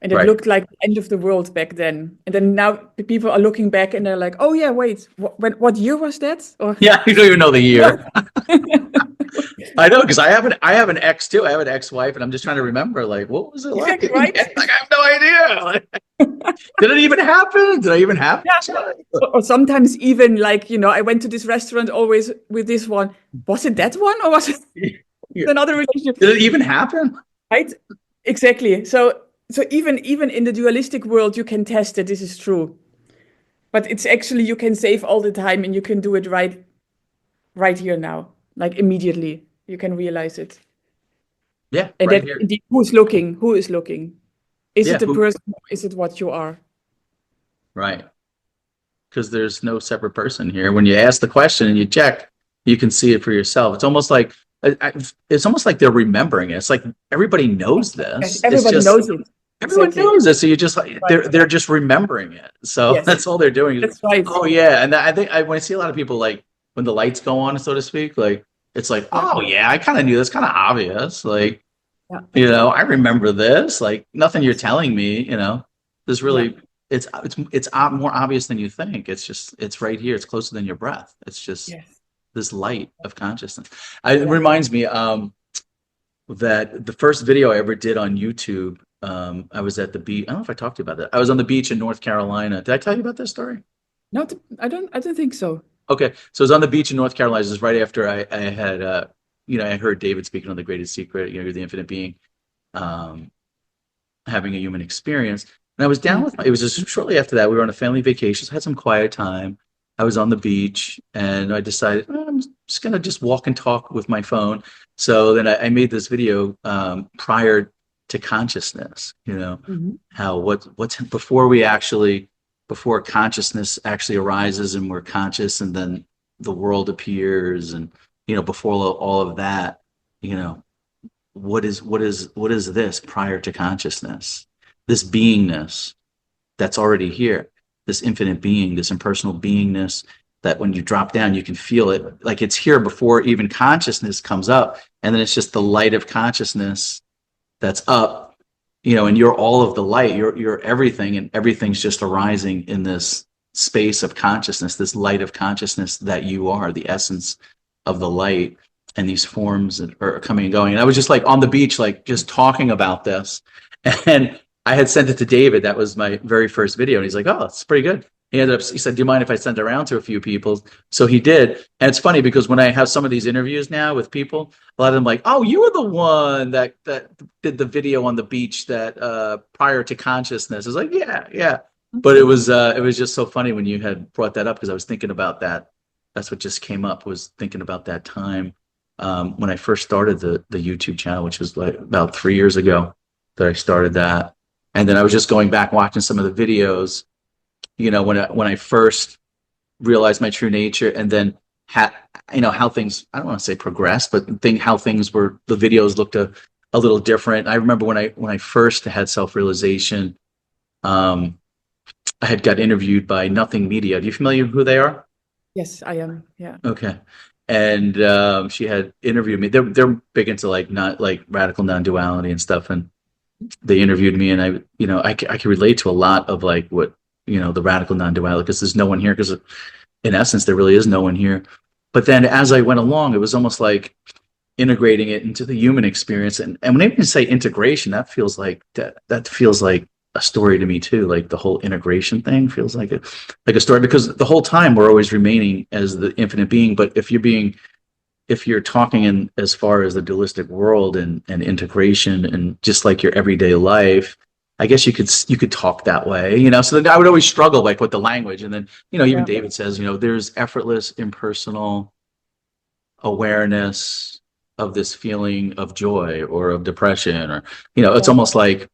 And it Right. looked like the end of the world back then. And then now the people are looking back and they're like, oh yeah, wait, what year was that? Or Yeah, you don't even know the no. year. I know because I have an ex too. I have an ex-wife, and I'm just trying to remember, like, what was it like? Exactly right. Like, I have no idea. Like, did it even happen? Did I even have Yeah. this guy? Or sometimes even like, I went to this restaurant always with this one. Was it that one or was it Yeah. another relationship? Did it even happen? Right? Exactly. So even in the dualistic world, you can test that this is true. But it's actually you can save all the time and you can do it right here now, like immediately. You can realize it. Yeah, And right that here. indeed, who's looking? Who is looking? Is it Yeah, the person? Or is it what you are? right. Because there's no separate person here. When you ask the question and you check, you can see it for yourself. It's almost like it's almost like they're remembering it. It's like everybody knows Yes, this. It's everybody just knows it. everyone Exactly. knows this. So you just like Right. they're just remembering it. So Yes, that's all they're doing. that's right. Oh yeah, and I think when I see a lot of people like when the lights go on, so to speak, like it's like Yeah. oh yeah, I kind of knew this, kind of obvious. Like Yeah. I remember this. Like nothing you're telling me. This Yeah. really it's more obvious than you think. It's right here. It's closer than your breath. It's just Yes. this light of consciousness. It Yeah. reminds me that the first video I ever did on YouTube, I was at the beach. I don't know if I talked to you about that. I was on the beach in North Carolina. Did I tell you about this story? No, I don't think so. Okay, so I was on the beach in North Carolina. This is right after I had, I heard David speaking on the greatest secret, you're the infinite being, um, having a human experience. And I was down Mm. with it was just shortly after that. We were on a family vacation, so I had some quiet time. I was on the beach and I decided, I'm just gonna just walk and talk with my phone. So then I made this video prior to consciousness, Mhm. how what's before consciousness actually arises and we're conscious and then the world appears and before all of that, you know, what is this prior to consciousness? This beingness that's already here, this infinite being, this impersonal beingness that when you drop down, you can feel it like it's here before even consciousness comes up. And then it's just the light of consciousness that's up, and you're all of the light, you're everything, and everything's just arising in this space of consciousness, this light of consciousness that you are, the essence of the light, and these forms that are coming and going. And I was just like on the beach, like just talking about this. And I had sent it to David. That was my very first video. And he's like, oh, it's pretty good. He said, do you mind if I send it around to a few people? So he did. And it's funny because when I have some of these interviews now with people, a lot of them like, oh, you were the one that did the video on the beach that prior to consciousness. I was like, yeah, yeah. But it was just so funny when you had brought that up because I was thinking about that. That's what just came up, was thinking about that time when I first started the YouTube channel, which was like about 3 years ago that I started that. And then I was just going back watching some of the videos, when I first realized my true nature, and then how things, I don't want to say progressed, but how things were, the videos looked a little different. I remember when I first had self-realization, um, I had got interviewed by Nothing Media. Are you familiar with who they are? Yes, I am. Yeah. Okay. And she had interviewed me. They're big into like not like radical non-duality and stuff. And they interviewed me, and I could relate to a lot of like what, the radical non-duality, because there's no one here, because in essence, there really is no one here. But then as I went along, it was almost like integrating it into the human experience. And when I even say integration, that feels like a story to me too. Like the whole integration thing feels like a story, because the whole time we're always remaining as the infinite being. But if you're talking in as far as the dualistic world and integration and just like your everyday life, I guess you could talk that way. So then I would always struggle like with the language. And then, even Yeah. David says, there's effortless, impersonal awareness of this feeling of joy or of depression, or, it's Yeah. almost like,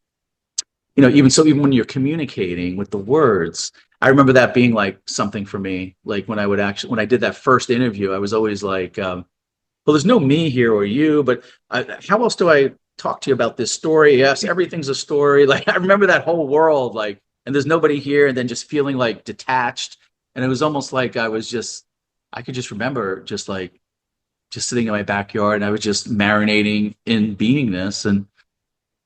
even so, even when you're communicating with the words, I remember that being like something for me. Like when I did that first interview, I was always like, well, there's no me here or you, but how else do I talk to you about this story? Yes, everything's a story. Like I remember that whole world, like, and there's nobody here, and then just feeling like detached. And it was almost like I could just remember just sitting in my backyard, and I was just marinating in beingness, and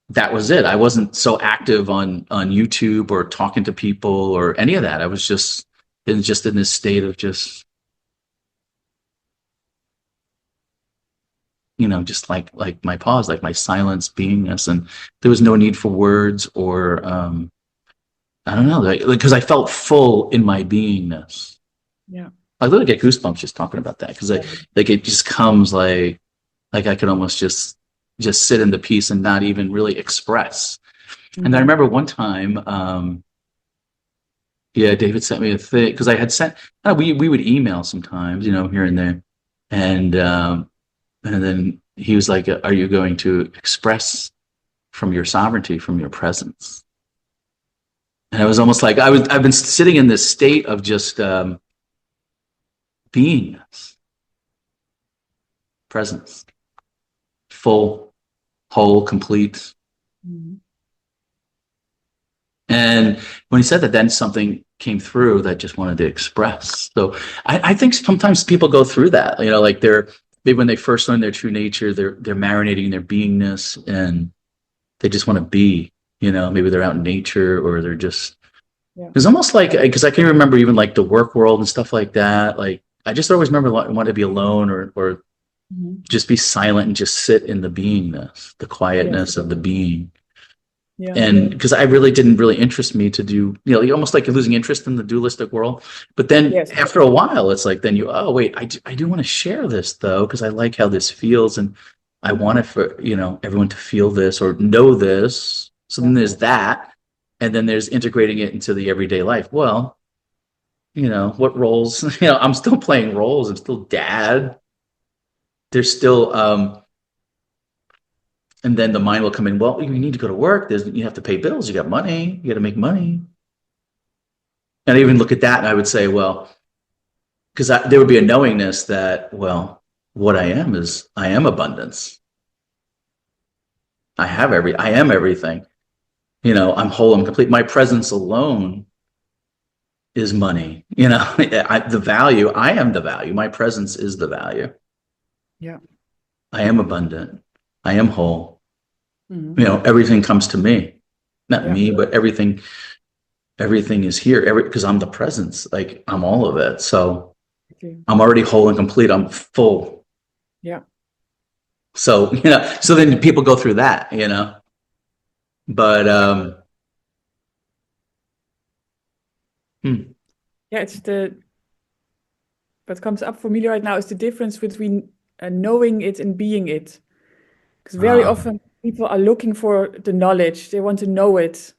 that was it. I wasn't so active on YouTube or talking to people or any of that. I was just in this state of just like my pause, like my silence, beingness, and there was no need for words or I don't know, because I felt full in my beingness. Yeah. I literally get goosebumps just talking about that, because like it just comes like I could almost just sit in the peace and not even really express. And I Mhm. remember one time, yeah, David sent me a thing because I had sent. We would email sometimes, here and there, and then he was like, "Are you going to express from your sovereignty, from your presence?" And it was almost like I've been sitting in this state of just beingness, presence, full, whole, complete. Mhm. And when he said that, then something came through that just wanted to express. So I think sometimes people go through that, like maybe when they first learn their true nature, they're marinating their beingness, and they just want to be, maybe they're out in nature, or they're just, Yeah. it's almost like, because I can remember even like the work world and stuff like that. Like I just always remember wanting to be alone, or Mhm. just be silent and just sit in the beingness, the Yes. quietness of the being. Yeah. And because I really didn't really interest me to do, almost like you're losing interest in the dualistic world. But then Yes. after a while, it's like, then oh, wait, I do want to share this though, because I like how this feels. And I want it for, everyone to feel this or know this. So then there's that. And then there's integrating it into the everyday life. Well, what roles, I'm still playing roles. I'm still dad. There's still, and then the mind will come in. Well, you need to go to work. You have to pay bills. You got money. You got to make money. And I even look at that and I would say, well, because there would be a knowingness that, well, what I am abundance. I am everything. I'm whole, I'm complete. My presence alone is money. The value, I am the value. My presence is the value. Yeah. I am abundant. I am whole. Mm-hmm. Everything comes to me. Not Yeah. me, but everything is here. Because I'm the presence. Like I'm all of it. So Okay. I'm already whole and complete. I'm full. Yeah. So, so then people go through that, but, Yeah, what comes up for me right now is the difference between knowing it and being it. Because very often people are looking for the knowledge. They want to know it,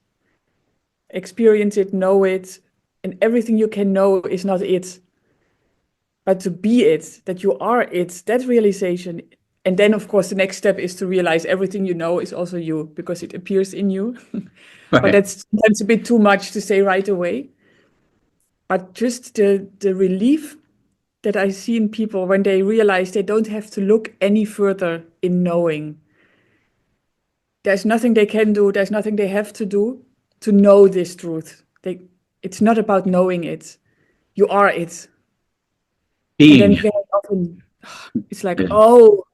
experience it, know it, and everything you can know is not it. But to be it, that you are it, that realization. And then, of course, the next step is to realize everything you know is also you because it appears in you. But right. that's sometimes a bit too much to say right away. But just the relief that I see in people when they realize they don't have to look any further in knowing. There's nothing they can do, there's nothing they have to do to know this truth. It's not about knowing it. You are it. And then Being. very often it's like, Yeah. oh,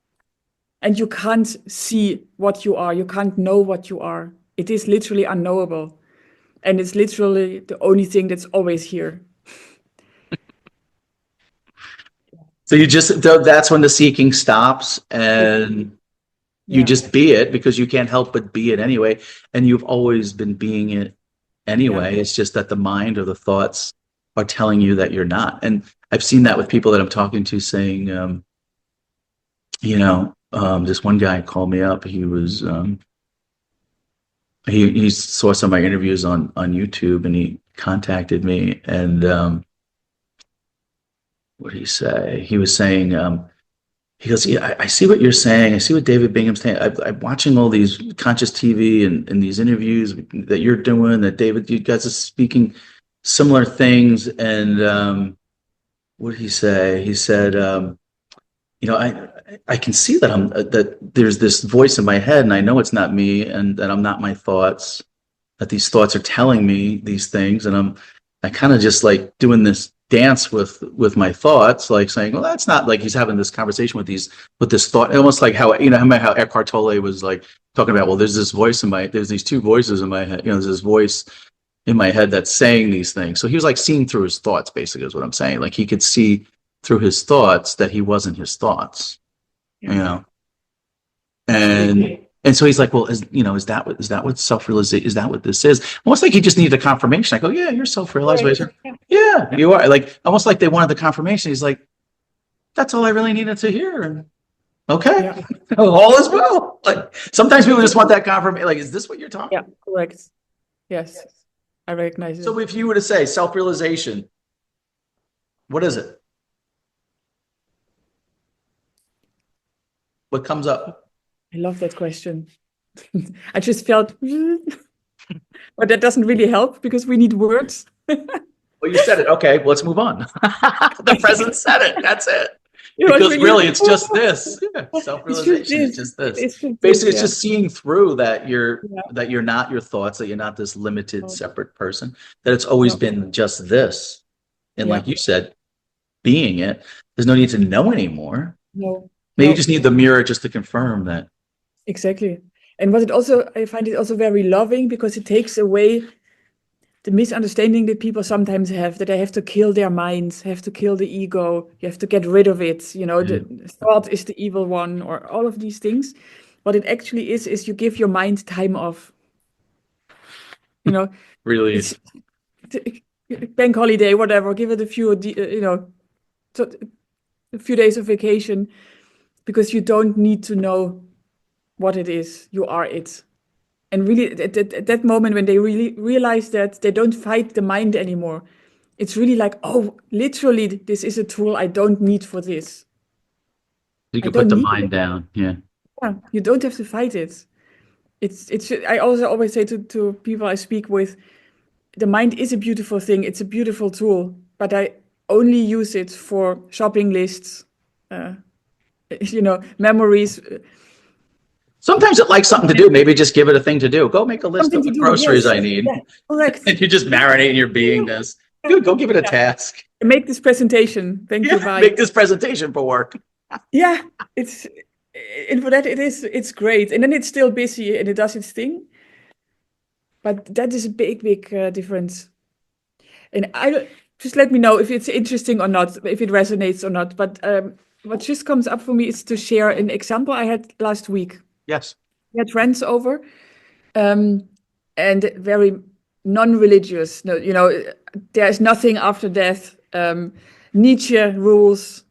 and you can't see what you are. You can't know what you are. It is literally unknowable. And it's literally the only thing that's always here. So that's when the seeking stops and you Yeah. just be it because you can't help but be it anyway. And you've always been being it anyway. Yeah. It's just that the mind or the thoughts are telling you that you're not. And I've seen that with people that I'm talking to saying, this one guy called me up. He was, he saw some of my interviews on YouTube and he contacted me and, what did he say? He was saying, he goes, yeah, I see what you're saying. I see what David Bingham's saying. I'm watching all these conscious TV and these interviews that you're doing, that David, you guys are speaking similar things. And what did he say? He said, I can see that that there's this voice in my head and I know it's not me and that I'm not my thoughts, that these thoughts are telling me these things. And I kind of just like doing this dance with my thoughts, like saying, well, that's not, like he's having this conversation with this thought, almost like how, how Eckhart Tolle was like talking about, well, there's these two voices in my head, there's this voice in my head that's saying these things. So he was like seeing through his thoughts, basically is what I'm saying. Like he could see through his thoughts that he wasn't his thoughts, and so he's like, well, is that what self-realization, is that what this is? Almost like he just needed a confirmation. I go, yeah, you're self-realized. Right. Yeah, you are. Like almost like they wanted the confirmation. He's like, that's all I really needed to hear. And okay, Yeah. all is well. Like sometimes people just want that confirmation. Like, is this what you're talking? Yeah, correct. Yes, I recognize it. So if you were to say self-realization, what is it? What comes up? I love that question. I just felt, but that doesn't really help because we need words. Well, you said it. Okay, well, let's move on. The president said it. That's it. It was Because really, it's just this. Yeah, self-realization is just this. Basically, it's just seeing through that you're not your thoughts, that you're not this limited, separate person, that it's always been just this. And like you said, being it, there's no need to know anymore. No. Maybe you just need the mirror just to confirm that. Exactly. And I find it also very loving because it takes away the misunderstanding that people sometimes have, that they have to kill their minds, have to kill the ego, you have to get rid of it, the thought is the evil one, or all of these things. What it actually is you give your mind time off. You know, Really. it's bank holiday, whatever. Give it a few, a few days of vacation, because you don't need to know what it is. You are it. And really, at that moment when they really realize that, they don't fight the mind anymore. It's really like, oh, literally, this is a tool I don't need for this. You I can put don't the need mind it. down. Yeah. Yeah, you don't have to fight it. It's. I also always say to people I speak with, the mind is a beautiful thing. It's a beautiful tool, but I only use it for shopping lists, uh, memories, Sometimes it likes something to do. Maybe just give it a thing to do. Go make a list something of to what do. groceries Yes, I need. yeah, correct. And you just marinate in your beingness. Good, go give it a Yeah. task. Make this presentation. Thank you. Yeah, Bye. make this presentation for work. Yeah, it's and for that it's great, and then it's still busy and it does its thing. But that is a big difference. And just let me know if it's interesting or not, if it resonates or not. But what just comes up for me is to share an example I had last week. Yes. We had friends over, and very non-religious. No, there is nothing after death. Nietzsche rules.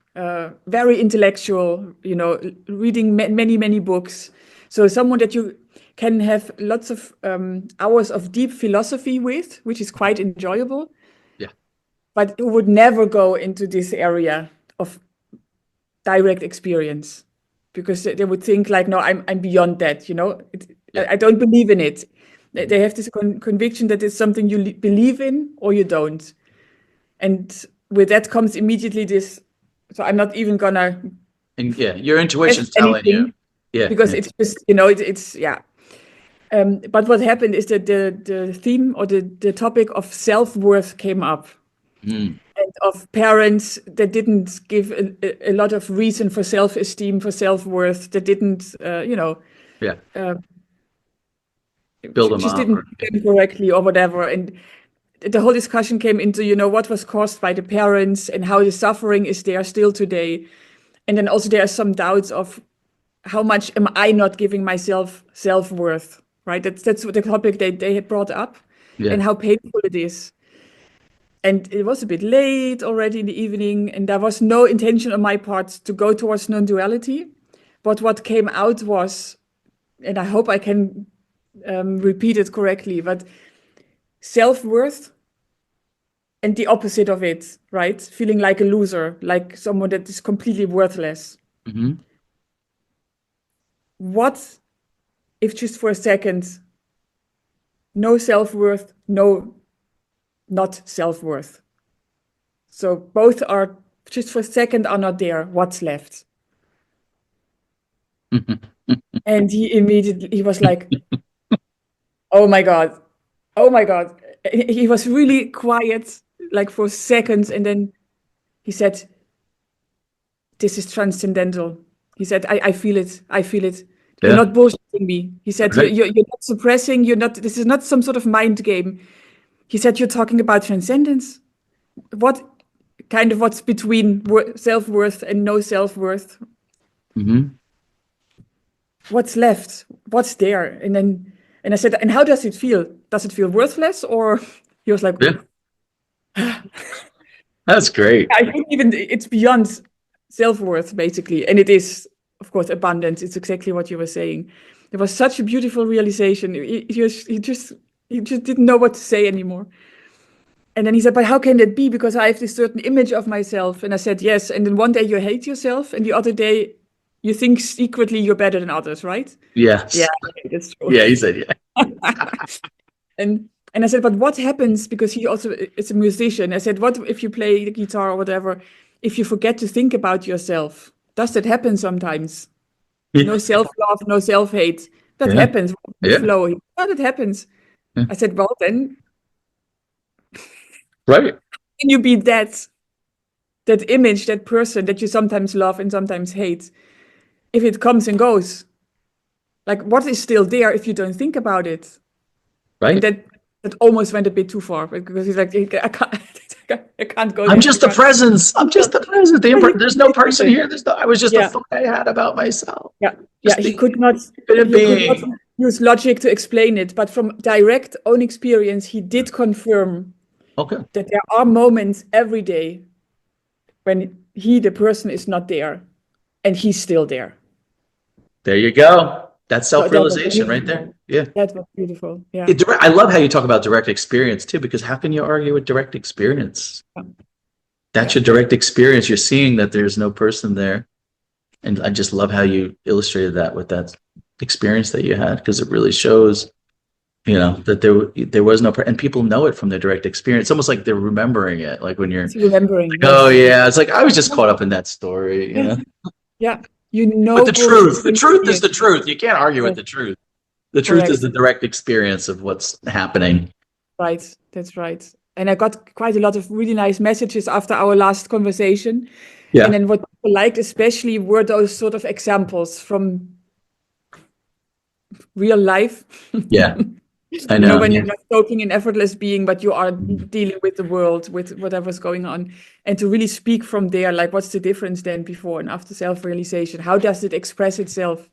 Very intellectual. Reading many books. So someone that you can have lots of hours of deep philosophy with, which is quite enjoyable. Yeah. But who would never go into this area of direct experience, because they would think like, no, I'm beyond that. Yeah. I don't believe in it. They have this conviction that it's something you believe in or you don't, and with that comes immediately this. So I'm not even gonna And yeah, your test intuition's telling you. anything, Yeah. because Yeah. it's just it's yeah. But what happened is that the theme or the topic of self-worth came up. Mm. And of parents that didn't give a lot of reason for self-esteem, for self-worth, that didn't, Yeah. uh, Build them just up. didn't think correctly or whatever. And the whole discussion came into, what was caused by the parents and how the suffering is there still today. And then also there are some doubts of how much am I not giving myself self-worth, right? That's what the topic they had brought up, Yeah. and how painful it is. And it was a bit late already in the evening, and there was no intention on my part to go towards non-duality. But what came out was, and I hope I can repeat it correctly, but self-worth and the opposite of it, right? Feeling like a loser, like someone that is completely worthless. Mm-hmm. What if just for a second, no self-worth, no not self-worth? So both are, just for a second, are not there. What's left? And he was like, oh my God, oh my God. He was really quiet, like for seconds. And then he said, this is transcendental. He said, I feel it. I feel it. You're Yeah. not bullshitting me. He said, Right. you're not suppressing. This is not some sort of mind game. He said, you're talking about transcendence. What's between self-worth and no self-worth? Mm-hmm. What's left? What's there? And I said, and how does it feel? Does it feel worthless? Or he was like, Yeah. That's great. I think even it's beyond self-worth, basically. And it is, of course, abundance. It's exactly what you were saying. It was such a beautiful realization. He just didn't know what to say anymore. And then he said, but how can that be? Because I have this certain image of myself. And I said, yes. And then one day you hate yourself, and the other day you think secretly you're better than others, right? Yes. Yeah, that's true. Yeah, he said yeah. And I said, but what happens? Because he also is a musician. I said, what if you play the guitar or whatever, if you forget to think about yourself? Does that happen sometimes? No self-love, no self-hate. That Yeah. happens. Yeah. Flow. Yeah, that happens. Yeah. I said, well, then Right. can you be that image, that person that you sometimes love and sometimes hate, if it comes and goes? Like, what is still there if you don't think about it? Right. And that almost went a bit too far, because he's like, I can't go there. I'm just the presence. I'm just the presence. There's no person here. I was just Yeah. a thought I had about myself. Yeah, Just he could not. bit of You could not. being. use logic to explain it, but from direct own experience, he did confirm Okay. that there are moments every day when the person is not there, and he's still there. There you go. That's So that was self-realization right there. beautiful. Yeah. That was beautiful. Yeah. I love how you talk about direct experience too, because how can you argue with direct experience? Yeah. That's your direct experience. You're seeing that there's no person there. And I just love how you illustrated that with that experience that you had, because it really shows, that there was no, and people know it from their direct experience. It's almost like they're remembering it. Like when you're It's remembering. like, oh Yes. yeah, it's like, I was just caught up in that story, Yeah. Yeah. But the When you truth see is the it. truth. You can't argue with Yes. the truth. The truth is Correct. the direct experience of what's happening. Right. That's right. And I got quite a lot of really nice messages after our last conversation. And Yeah. then what people liked especially were those sort of examples from real life. Yeah. I know. When Yeah. you're not soaking in effortless being, but you are dealing with the world, with whatever's going on. And to really speak from there, like what's the difference then before and after self-realization? How does it express itself?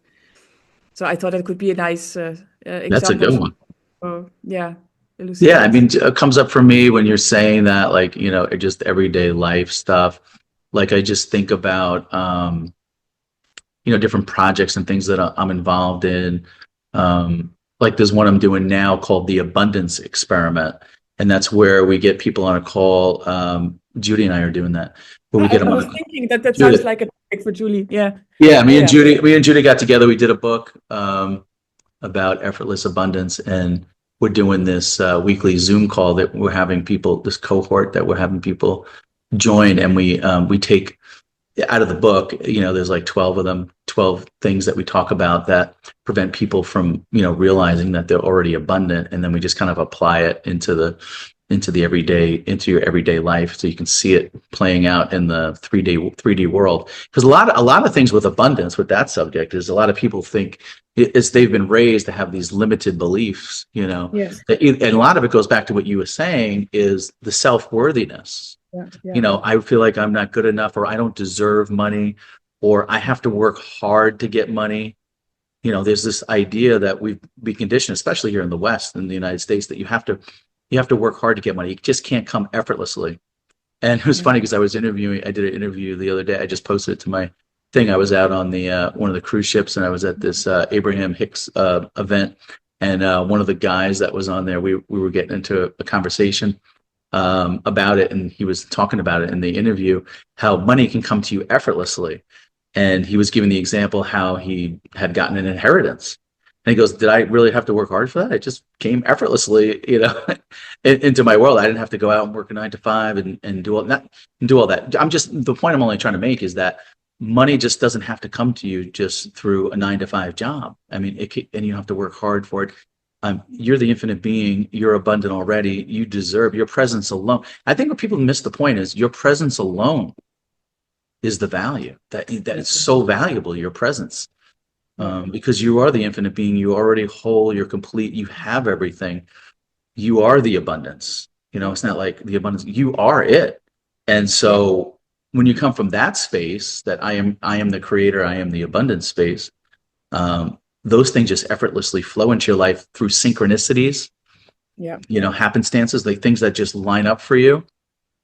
So I thought that could be a nice That's a example good for, one. Yeah, I elucidate. mean, it comes up for me when you're saying that, like, just everyday life stuff. Like, I just think about, different projects and things that I'm involved in. Like there's one I'm doing now called the Abundance Experiment, and that's where we get people on a call. Judy and I are doing that, where we get I them on was a thinking that sounds Judy. like a topic for Julie. Yeah. Yeah, Yeah. Yeah. Me and Judy got together. We did a book about effortless abundance, and we're doing this weekly Zoom call that we're having people, this cohort that we're having people join, and we take out of the book, there's like 12 of them, 12 things that we talk about that prevent people from, realizing that they're already abundant. And then we just kind of apply it into your everyday life. So you can see it playing out in the 3D world. Because a lot of things with abundance, with that subject, is a lot of people think it's they've been raised to have these limited beliefs, Yes. and a lot of it goes back to what you were saying, is the self-worthiness. Yeah. Yeah. I feel like I'm not good enough, or I don't deserve money, or I have to work hard to get money. There's this idea that we've been conditioned, especially here in the West, in the United States, that you have to work hard to get money. It just can't come effortlessly. And it was Yeah. funny because I did an interview the other day. I just posted it to my thing. I was out on the one of the cruise ships, and I was at this Abraham Hicks event, and one of the guys that was on there, we were getting into a conversation about it, and he was talking about it in the interview, how money can come to you effortlessly. And he was giving the example how he had gotten an inheritance. And he goes, did I really have to work hard for that? It just came effortlessly, into my world. I didn't have to go out and work a 9 to 5 and do all that. The point I'm only trying to make is that money just doesn't have to come to you just through a 9 to 5 job. I mean, and you have to work hard for it. You're the infinite being. You're abundant already. You deserve your presence alone. I think what people miss the point is your presence alone is the value that is so valuable. Your presence, because you are the infinite being. You already whole. You're complete. You have everything. You are the abundance. It's not like the abundance. You are it. And so when you come from that space, that I am the creator. I am the abundance space. Those things just effortlessly flow into your life through synchronicities, Yeah. happenstances, like things that just line up for you.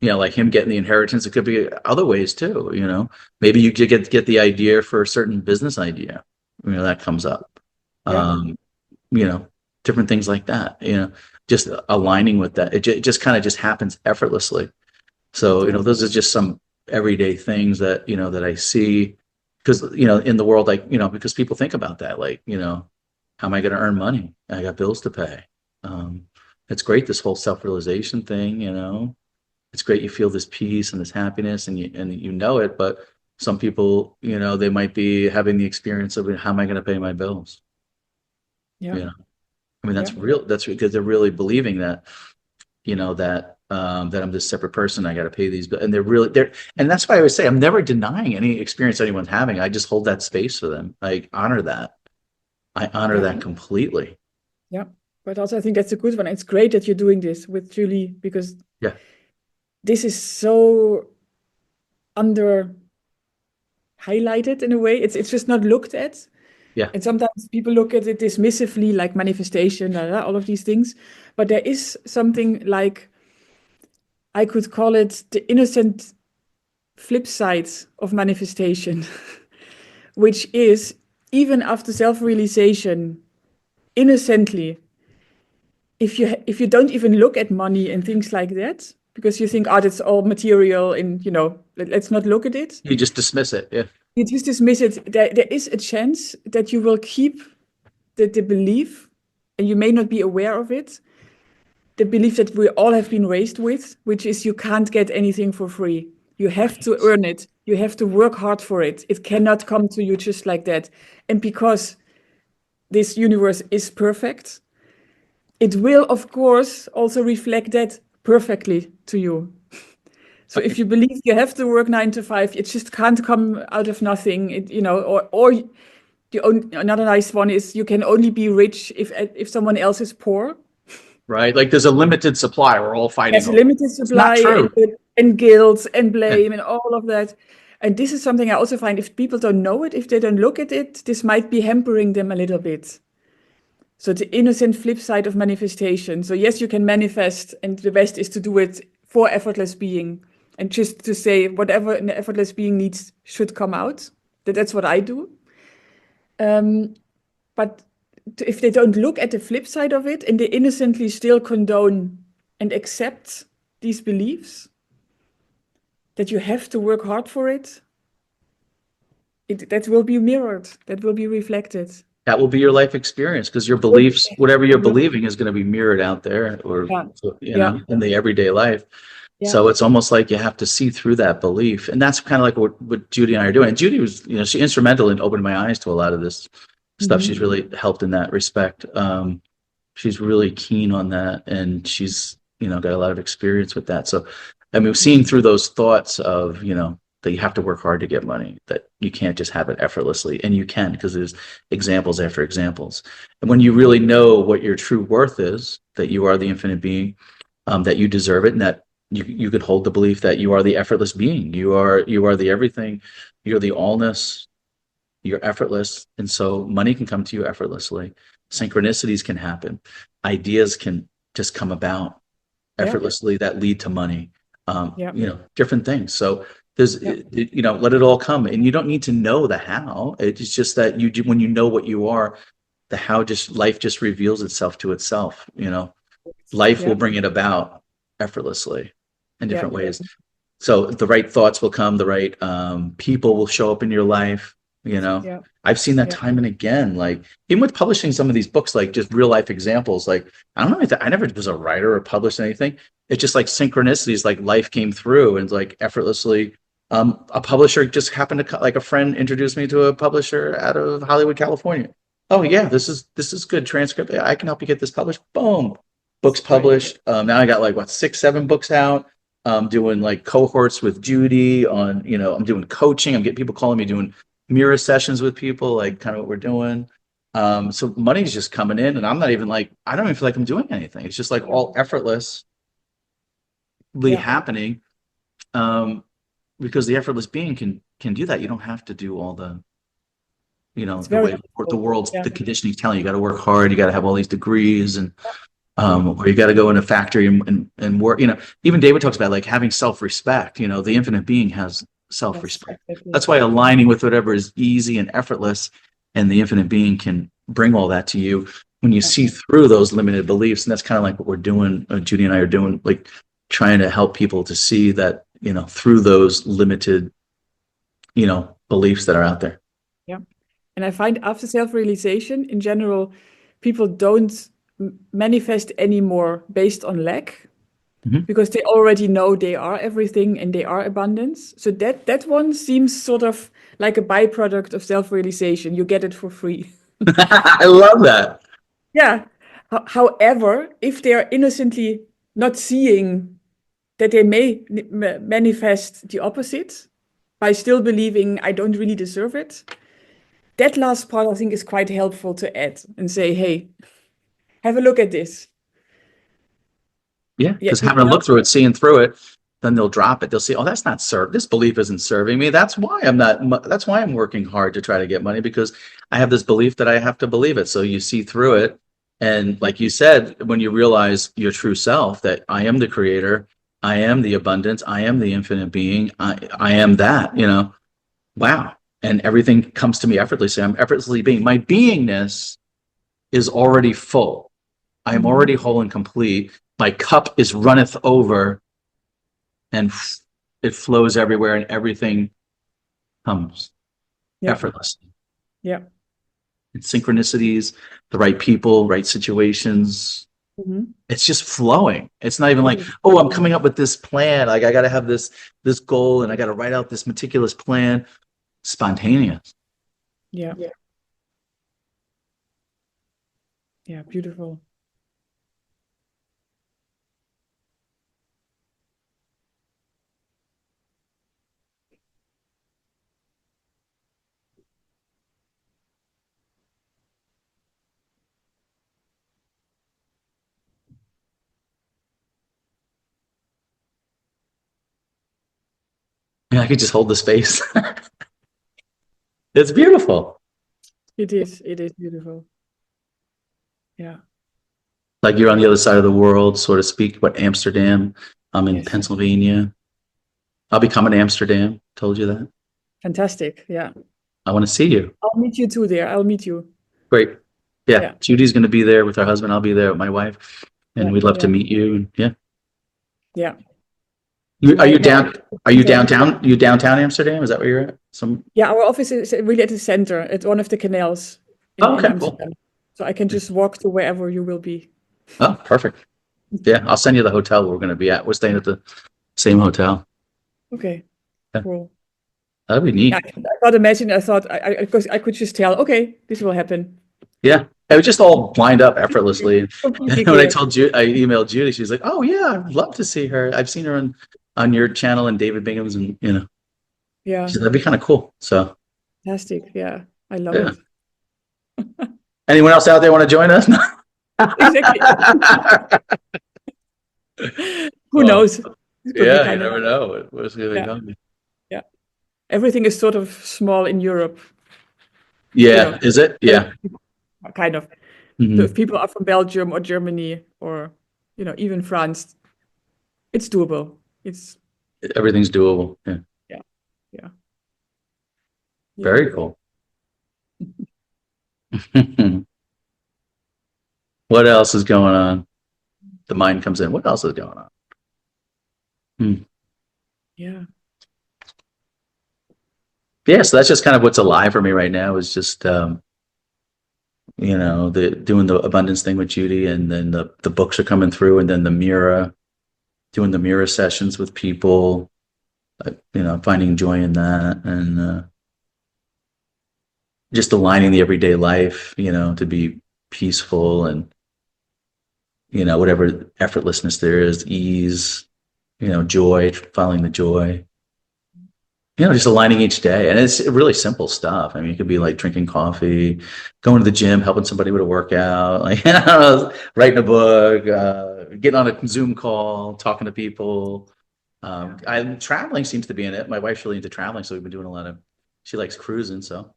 Like him getting the inheritance. It could be other ways too. Maybe you get the idea for a certain business idea. That comes up. Yeah. You know, Different things like that. Just aligning with that. It just kind of just happens effortlessly. So those are just some everyday things that that I see, because in the world, like because people think about that, like how am I going to earn money? I got bills to pay. It's great, this whole self-realization thing. It's great, you feel this peace and this happiness, and you know it. But some people, they might be having the experience of, how am I going to pay my bills? Yeah. I mean, that's real. That's because they're really believing that that I'm this separate person. I got to pay these bills, and and that's why I always say I'm never denying any experience anyone's having. I just hold that space for them. I honor that. I honor that completely. Yeah. But also, I think that's a good one. It's great that you're doing this with Julie, because Yeah. this is so under highlighted in a way. It's just not looked at. Yeah. And sometimes people look at it dismissively, like manifestation, all of these things. But there is something like, I could call it the innocent flip side of manifestation, which is even after self-realization, innocently, if you don't even look at money and things like that, because you think, oh, that's all material, and let's not look at it. You just dismiss it. Yeah. You just dismiss it. There is a chance that you will keep the belief, and you may not be aware of it, the belief that we all have been raised with, which is you can't get anything for free. You have to Right. earn it. You have to work hard for it. It cannot come to you just like that. And because this universe is perfect, it will, of course, also reflect that perfectly to you. So if you believe you have to work 9 to 5, it just can't come out of nothing. Or another nice one is you can only be rich if someone else is poor. Right. Like there's a limited supply. We're all fighting There's a over. limited It's not supply true. and guilt and Yeah. blame and all of that. And this is something I also find if people don't know it, if they don't look at it, this might be hampering them a little bit. So the innocent flip side of manifestation. So yes, you can manifest, and the best is to do it for effortless being, and just to say whatever an effortless being needs should come out. That's what I do. But if they don't look at the flip side of it and they innocently still condone and accept these beliefs that you have to work hard for it, that will be mirrored, that will be reflected. That will be your life experience because your Will beliefs, be- whatever you're it will- believing, is going to be mirrored out there, or Yeah, yeah, in the everyday life. yeah. So it's almost like you have to see through that belief, and that's kind of like what Judy and I are doing. And Judy was, she instrumental in opening my eyes to a lot of this stuff. She's Mhm. really helped in that respect. She's really keen on that, and she's got a lot of experience with that. So I mean, seeing through those thoughts of that you have to work hard to get money, that you can't just have it effortlessly, and you can because there's examples after examples. And when you really know what your true worth is, that you are the infinite being, that you deserve it, and that you could hold the belief that you are the effortless being, you are the everything, you're the allness, you're effortless, and so money can come to you effortlessly. Synchronicities can happen, ideas can just come about Yeah, effortlessly that lead to money. yeah, Different things. So there's, yeah, let it all come, and you don't need to know the how. It's just that when you know what you are, the how just life just reveals itself to itself. Life yeah, will bring it about effortlessly in yeah, different ways. So the right thoughts will come, the right people will show up in your life. yeah, I've seen that yeah, time and again. Like even with publishing some of these books, like just real life examples. Like I don't know if I never was a writer or published anything. It's just like synchronicities. Like life came through and like effortlessly. A publisher just happened to like a friend introduced me to a publisher out of Hollywood, California. Oh yeah, this is good transcript. Yeah, I can help you get this published. Boom, books great. published. Now I got like what 6, 7 books out. I'm doing like cohorts with Judy on, I'm doing coaching. I'm getting people calling me doing mirror sessions with people, like kind of what we're doing. So money's just coming in, and I'm not even like, I don't even feel like I'm doing anything. It's just like all effortlessly Yeah, happening. Um, because the effortless being can do that. You don't have to do all the, it's the very way the helpful. world's Yeah, the conditioning telling you got to work hard, you got to have all these degrees, and or you got to go in a factory and work. Even David talks about like having self-respect. The infinite being has yes, self-respect. exactly. That's why aligning with whatever is easy and effortless, and the infinite being can bring all that to you when you Yeah, see through those limited beliefs. And that's kind of like what we're doing. Judy and I are doing, like trying to help people to see that through those limited beliefs that are out there. yeah. And I find after self-realization, in general, people don't manifest anymore based on lack, Mhm. because they already know they are everything and they are abundance. So that one seems sort of like a byproduct of self-realization. You get it for free. I love that. Yeah. However, if they are innocently not seeing that they may manifest the opposite by still believing I don't really deserve it, that last part I think is quite helpful to add and say, hey, have a look at this. Yeah, Yeah, because having to look through it, seeing through it, then they'll drop it. They'll say, oh, that's not this belief isn't serving me. That's why that's why I'm working hard to try to get money, because I have this belief that I have to believe it. So you see through it. And like you said, when you realize your true self, that I am the creator, I am the abundance, I am the infinite being, I am that, wow. And everything comes to me effortlessly. I'm effortlessly being. My beingness is already full. I am already whole and complete. My cup is runneth over, and it flows everywhere, and everything comes effortlessly. Yeah. And synchronicities, the right people, right situations. It's just flowing. It's not even like, oh, I'm coming up with this plan. Like, I got to have this goal, and I got to write out this meticulous plan. Spontaneous. Yeah. Yeah, beautiful. Yeah, I could just hold the space. It's beautiful. It is beautiful. Yeah. Like you're on the other side of the world, so to speak, but Amsterdam. I'm in Pennsylvania. I'll be coming to Amsterdam. Told you that. Fantastic. Yeah. I want to see you. I'll meet you too there. I'll meet you. Great. Yeah. Judy's going to be there with her husband. I'll be there with my wife, and we'd love to meet you. Yeah. Yeah. Are you downtown? You downtown Amsterdam? Is that where you're at? Yeah, our office is really at the center, at one of the canals in Amsterdam. Cool. So I can just walk to wherever you will be. Oh, perfect. Yeah, I'll send you the hotel we're going to be at. We're staying at the same hotel. Okay. Yeah. Cool. That'd be neat. Yeah, I thought, imagine, I thought I could just tell, okay, this will happen. Yeah. It was just all lined up effortlessly. When I emailed Judy, she's like, oh yeah, I'd love to see her. I've seen her on your channel and David Bingham's, and yeah, so that'd be kind of cool. So fantastic. Yeah, I love it. Anyone else out there want to join us? Exactly. Who knows? Yeah, you never know what's going to come. Yeah, everything is sort of small in Europe. Yeah, is it? Yeah, kind of. So if people are from Belgium or Germany or even France, it's doable. Everything's doable. Yeah. Very cool. What else is going on? The mind comes in. What else is going on? Yeah. Yeah, so that's just kind of what's alive for me right now, is just doing the abundance thing with Judy, and then the books are coming through, and then doing the mirror sessions with people, finding joy in that, and just aligning the everyday life, to be peaceful, and whatever effortlessness there is, ease, joy, following the joy. Just aligning each day. And it's really simple stuff. I mean, it could be like drinking coffee, going to the gym, helping somebody with a workout, like, writing a book, getting on a Zoom call, talking to people. Traveling seems to be in it. My wife's really into traveling, so we've been doing she likes cruising, so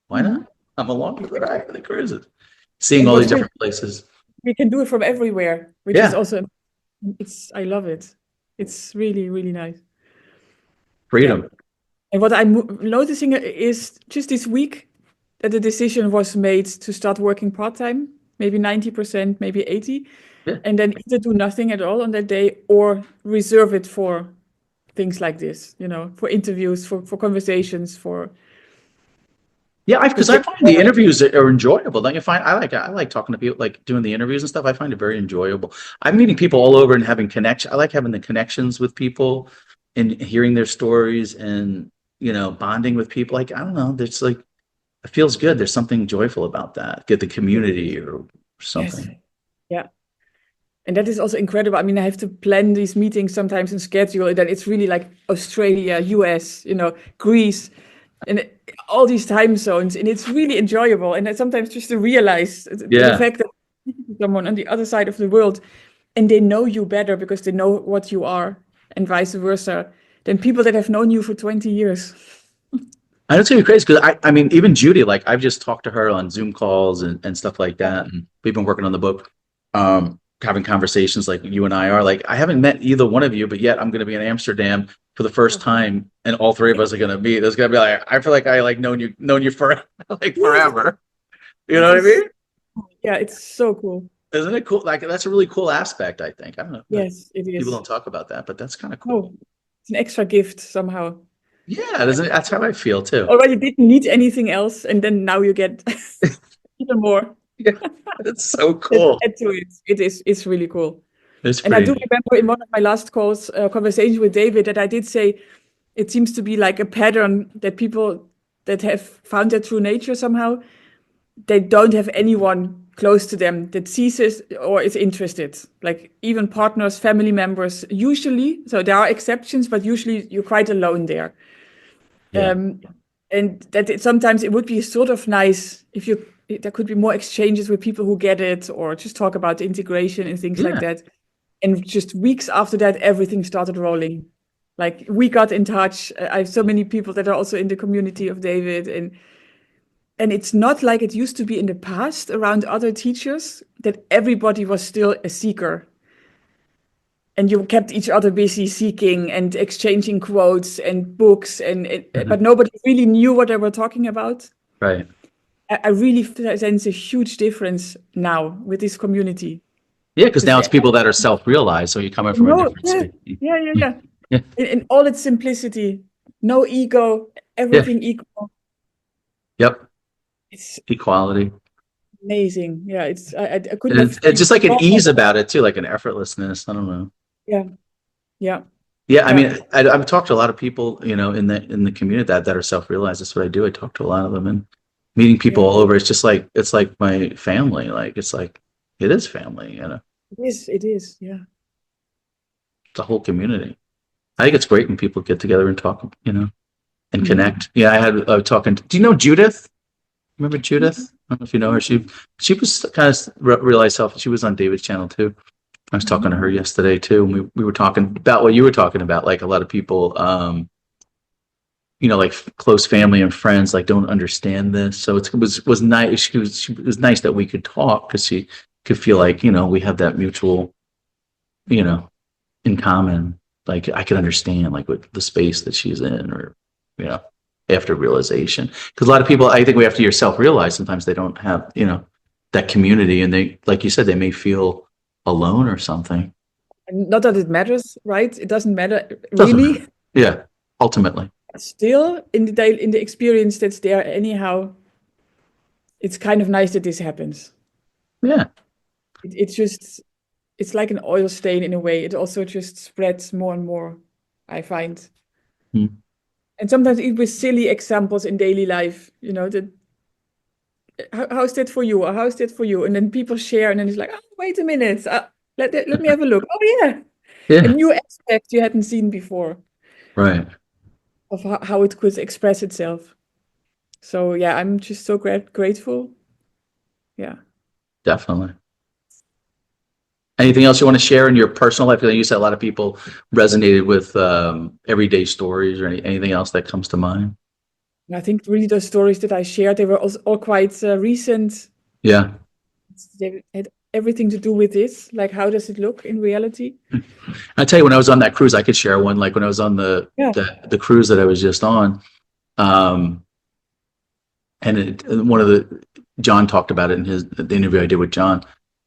why not? I'm along with the ride for the cruises. Seeing all these different places. We can do it from everywhere, which is also, I love it. It's really, really nice. Freedom. Yeah. And what I'm noticing is just this week that the decision was made to start working part-time, maybe 90%, maybe 80%, and then either do nothing at all on that day or reserve it for things like this, for interviews, for conversations, for... Yeah, because I find the interviews are enjoyable. Like I like talking to people, like doing the interviews and stuff. I find it very enjoyable. I'm meeting people all over and having connection. I like having the connections with people and hearing their stories and bonding with people. Like, I don't know, there's it feels good. There's something joyful about that. Get the community or something. Yes. Yeah. And that is also incredible. I mean, I have to plan these meetings sometimes and schedule it. And it's really like Australia, US, Greece, and all these time zones. And it's really enjoyable. And sometimes just to realize the fact that someone on the other side of the world, and they know you better because they know what you are. and vice versa than people that have known you for 20 years. I know it's gonna be crazy because I mean, even Judy, like I've just talked to her on Zoom calls and stuff like that. And we've been working on the book, having conversations like you and I are. Like, I haven't met either one of you, but yet I'm gonna be in Amsterdam for the first time, and all three of us are gonna meet. There's gonna be like, I feel like I like known you for like forever. You know what I mean? Yeah, it's so cool. Isn't it cool? Like, that's a really cool aspect, I think. I don't know. Yes, it People is. don't talk about that, but that's kind of cool. Oh, it's an extra gift somehow. Yeah, doesn't it? That's how I feel too. Already didn't need anything else, and then now you get even more. Yeah, it's so Let's cool. add to it. It's really cool. It's And I do pretty. remember in one of my last calls, conversation with David, that I did say it seems to be like a pattern that people that have found their true nature somehow, they don't have anyone close to them that sees it or is interested. Like even partners, family members, usually. So there are exceptions, but usually you're quite alone there. Yeah. And that sometimes it would be sort of nice if there could be more exchanges with people who get it, or just talk about the integration and things like Yeah. that. And just weeks after that, everything started rolling. Like we got in touch. I have so many people that are also in the community of David, and it's not like it used to be in the past around other teachers that everybody was still a seeker. And you kept each other busy seeking and exchanging quotes and books, but Mhm. nobody really knew what they were talking about. Right. I really sense a huge difference now with this community. Yeah, because Because now it's people that are self-realized, so you're coming from a no, different yeah, space. yeah, yeah, Yeah. yeah. Yeah. In all its simplicity, no ego, Yeah. everything equal. Yep. It's Equality. amazing. Yeah, I couldn't And have it's dreamed just like an more. ease about it too, like an effortlessness. I don't know. Yeah, yeah, Yeah, I yeah, mean, I've talked to a lot of people, in the community that are self-realized. That's what I do. I talk to a lot of them, and meeting people yeah. all over. It's like my family. Like, it's like it is family. It is. It is. Yeah. It's a whole community. I think it's great when people get together and talk, and Mhm. connect. Yeah, I had talking. Do you know Judith? Remember Judith? I don't know if you know her. She was kind of realized self. She was on David's channel too. I was talking to her yesterday too, and we were talking about what you were talking about. Like, a lot of people, like close family and friends, like, don't understand this. So it was nice. It was nice that we could talk, because she could feel like, we have that mutual, you know, in common. Like, I could understand, like, what the space that she's in, or, you know, after realization. Because a lot of people, I think, after you're self-realized, sometimes they don't have, that community, and they, like you said, they may feel alone or something. And not that it matters, right? It doesn't matter Doesn't matter. really. Yeah, ultimately. Still, in the experience that's there, anyhow, it's kind of nice that this happens. Yeah. It's just it's like an oil stain in a way. It also just spreads more and more, I find. Mm. And sometimes it with silly examples in daily life, that how's that for you? Or how's that for you? And then people share, and then it's like, oh, wait a minute. Let me have a look. Oh, yeah. A Yeah. new aspect you hadn't seen before Right. of how it could express itself. So, yeah, I'm just so grateful. Yeah. Definitely. Anything else you want to share in your personal life? Because you said a lot of people resonated with everyday stories, or anything else that comes to mind. And I think really those stories that I shared, they were all quite recent. Yeah. They had everything to do with this. Like, how does it look in reality? I tell you, when I was on that cruise, I could share one. Like, when I was on Yeah. the cruise that I was just on, um, and one of John talked about it in the interview I did with John,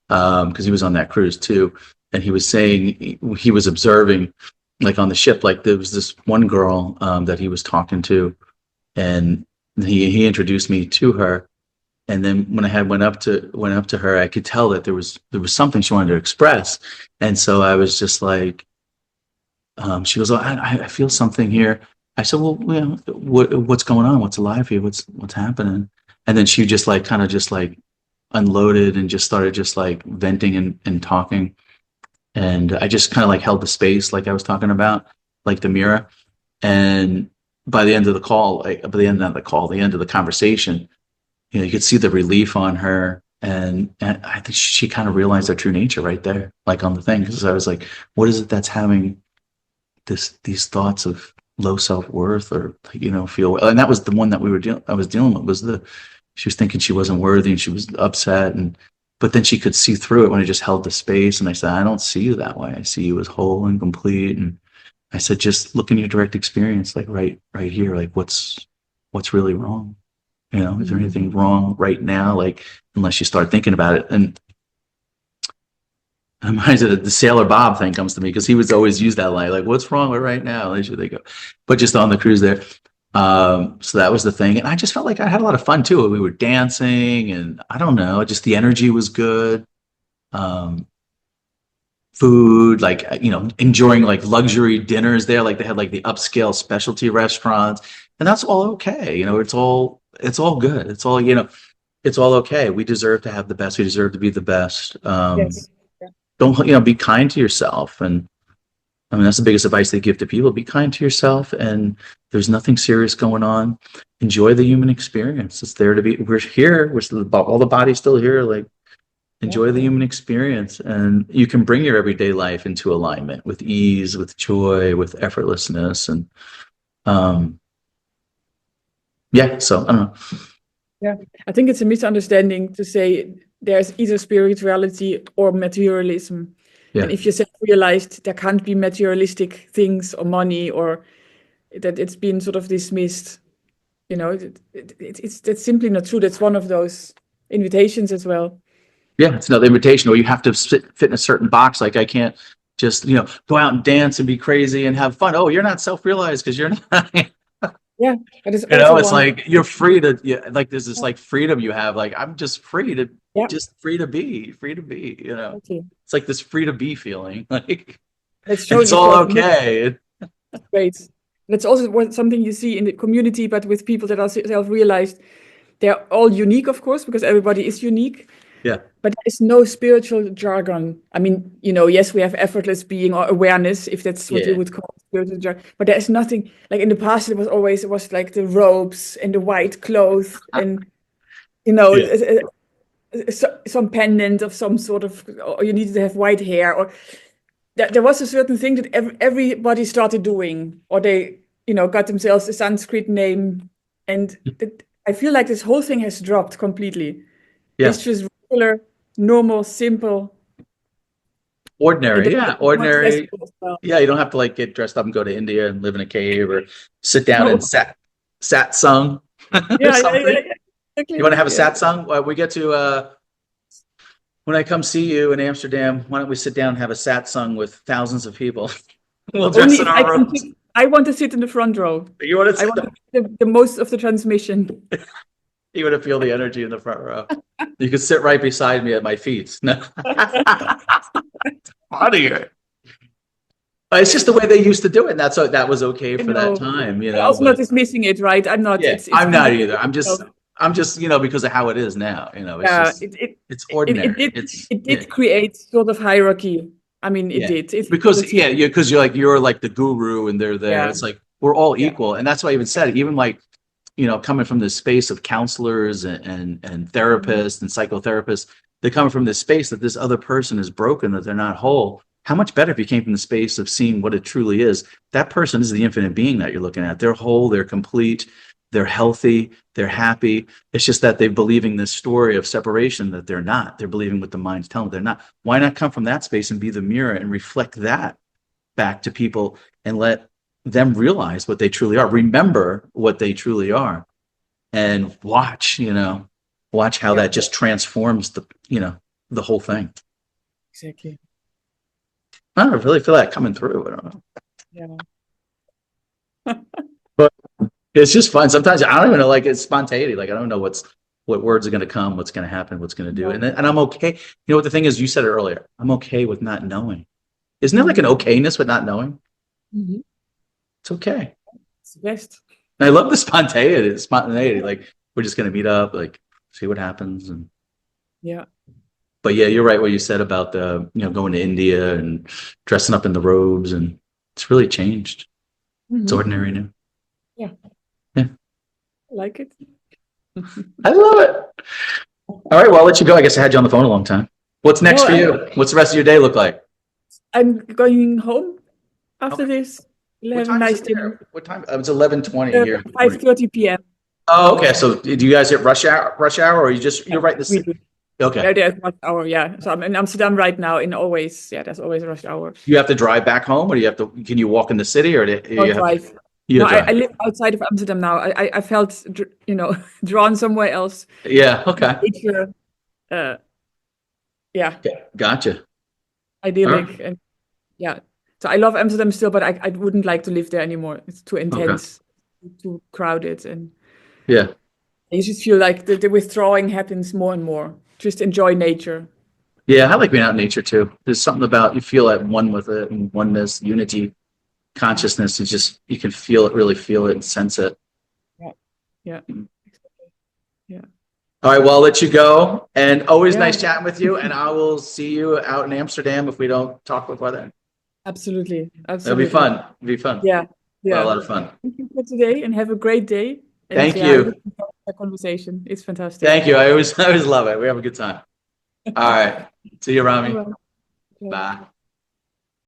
because he was on that cruise too, and he was saying he was observing, like, on the ship, like, there was this one girl that he was talking to, and he introduced me to her. And then when I went up to her, I could tell that there was something she wanted to express. And so I was just like, she goes, oh, I feel something here. I said, well, what's going on? What's alive here? What's happening? And then she just, like, kind of just, like, unloaded, and just started just, like, venting and talking. And I just kind of, like, held the space, like I was talking about, like the mirror. And by the end of the call, the end of the conversation, you could see the relief on her. And I think she kind of realized her true nature right there, like, on the thing. Because I was like, what is it that's having these thoughts of low self-worth, or feel, and that was the one that I was dealing with, was she was thinking she wasn't worthy, and she was upset, but then she could see through it when I just held the space, and I said, I don't see you that way. I see you as whole and complete. And I said, just look in your direct experience, like right here, like what's really wrong? Is there anything wrong right now? Like, unless you start thinking about it. And I'm the Sailor Bob thing comes to me, because he would always use that line, like, what's wrong with right now? And they go, but just on the cruise there. So that was the thing. And I just felt like I had a lot of fun too. We were dancing, and I don't know, just the energy was good. Food, like, enjoying like luxury dinners there. Like they had like the upscale specialty restaurants, and that's all okay. It's all good. It's all, it's all okay. We deserve to have the best. We deserve to be the best. Yes. Yeah. Don't, be kind to yourself. And I mean, that's the biggest advice they give to people. Be kind to yourself, and there's nothing serious going on. Enjoy the human experience. It's there to be. We're here. All the body's still here. Like, enjoy the human experience, and you can bring your everyday life into alignment with ease, with joy, with effortlessness. And so I don't know. Yeah, I think it's a misunderstanding to say there's either spirituality or materialism. Yeah. And if you self-realized, there can't be materialistic things or money, or that it's been sort of dismissed. That's simply not true. That's one of those invitations as well. Yeah, it's another invitation. Or you have to fit in a certain box. Like, I can't just, go out and dance and be crazy and have fun. Oh, you're not self-realized because you're not. Yeah, that is it's like you're free to, like there's this like freedom you have. Like, I'm just free to, free to be. Okay. It's like this free to be feeling. Like, it's all okay. Great. That's also something you see in the community, but with people that are self-realized, they're all unique, of course, because everybody is unique. Yeah. But there is no spiritual jargon. I mean, yes, we have effortless being or awareness, if that's what you would call spiritual jargon. But there is nothing, like in the past, it was like the robes and the white clothes and, some pendant of some sort of, or you needed to have white hair, or there was a certain thing that everybody started doing, or they, got themselves a Sanskrit name. And I feel like this whole thing has dropped completely. Yeah. It's just regular, normal, simple, ordinary. Ordinary. Yeah, you don't have to like get dressed up and go to India and live in a cave, or sit down and satsang. Yeah. Exactly. You want to have a satsang? We get to when I come see you in Amsterdam, why don't we sit down and have a satsang with thousands of people? We'll dress in our robes. I want to sit in the front row. You want to I want the most of the transmission. You want to feel the energy in the front row. You could sit right beside me at my feet. No. Funnier. It's just the way they used to do it. And that was okay for that time. I'm also not dismissing it, right? I'm not. Yeah, I'm not either. I'm just because of how it is now. It's ordinary. It did create sort of hierarchy. I mean, it did. Because you're like the guru and they're there. Yeah. It's like we're all equal, and that's why I even said, even like, coming from this space of counselors and therapists and psychotherapists, they're coming from this space that this other person is broken, that they're not whole. How much better if you came from the space of seeing what it truly is? That person is the infinite being that you're looking at. They're whole, they're complete, they're healthy, they're happy. It's just that they're believing this story of separation that they're not. They're believing what the mind's telling them they're not. Why not come from that space and be the mirror and reflect that back to people and let them realize what they truly are, remember what they truly are, and watch how that just transforms the whole thing. Exactly. I don't really feel that coming through. I don't know. Yeah. But it's just fun. Sometimes I don't even know, like, it's spontaneity. Like, I don't know what words are going to come, what's going to happen, what's going to do. And I'm okay. You know what the thing is, you said it earlier, I'm okay with not knowing. Isn't there like an okayness with not knowing? Mm-hmm. It's okay. It's the best. And I love the spontaneity. Like, we're just going to meet up, like, see what happens. And but yeah, you're right what you said about the, going to India and dressing up in the robes, and it's really changed. Mm-hmm. It's ordinary now. Yeah. I like it. I love it. All right, well, I'll let you go. I guess I had you on the phone a long time. What's next for you? What's the rest of your day look like? I'm going home after this. What Have a time is nice it dinner. there? What time? It's 11:20 here in the morning. 5:30 p.m. Oh, okay. So do you guys hit rush hour, or you're Yeah, right in the we city? do. Okay. Yeah, there's rush hour. Yeah. So I'm in Amsterdam right now. There's always rush hour. You have to drive back home, or do you have to? Can you walk in the city, or do No you have to? drive. You No, I drive. live outside of Amsterdam now. I felt, drawn somewhere else. Yeah. Okay. Nature, uh, yeah, Gotcha. All right. idyllic. And yeah. So I love Amsterdam still, but I wouldn't like to live there anymore. It's too Okay. intense, too crowded. And Yeah. I just feel like the withdrawing happens more and more. Just enjoy nature. Yeah. I like being out in nature too. There's something about you feel at one with it and oneness, unity, Yeah. consciousness. You can feel it, really feel it, and sense it. Yeah. Yeah. Yeah. All right. Well, I'll let you go. And always Yeah. nice chatting with you. And I will see you out in Amsterdam if we don't talk before then. Absolutely. It'll be Absolutely. fun. It'll be fun. Yeah. Well, a Yeah. lot of fun. Thank you for today and have a great day. And Thank yeah, I you. look forward to the conversation. It's fantastic. Thank you. I always love it. We have a good time. All right. See you, All Rami. right. Okay. Bye.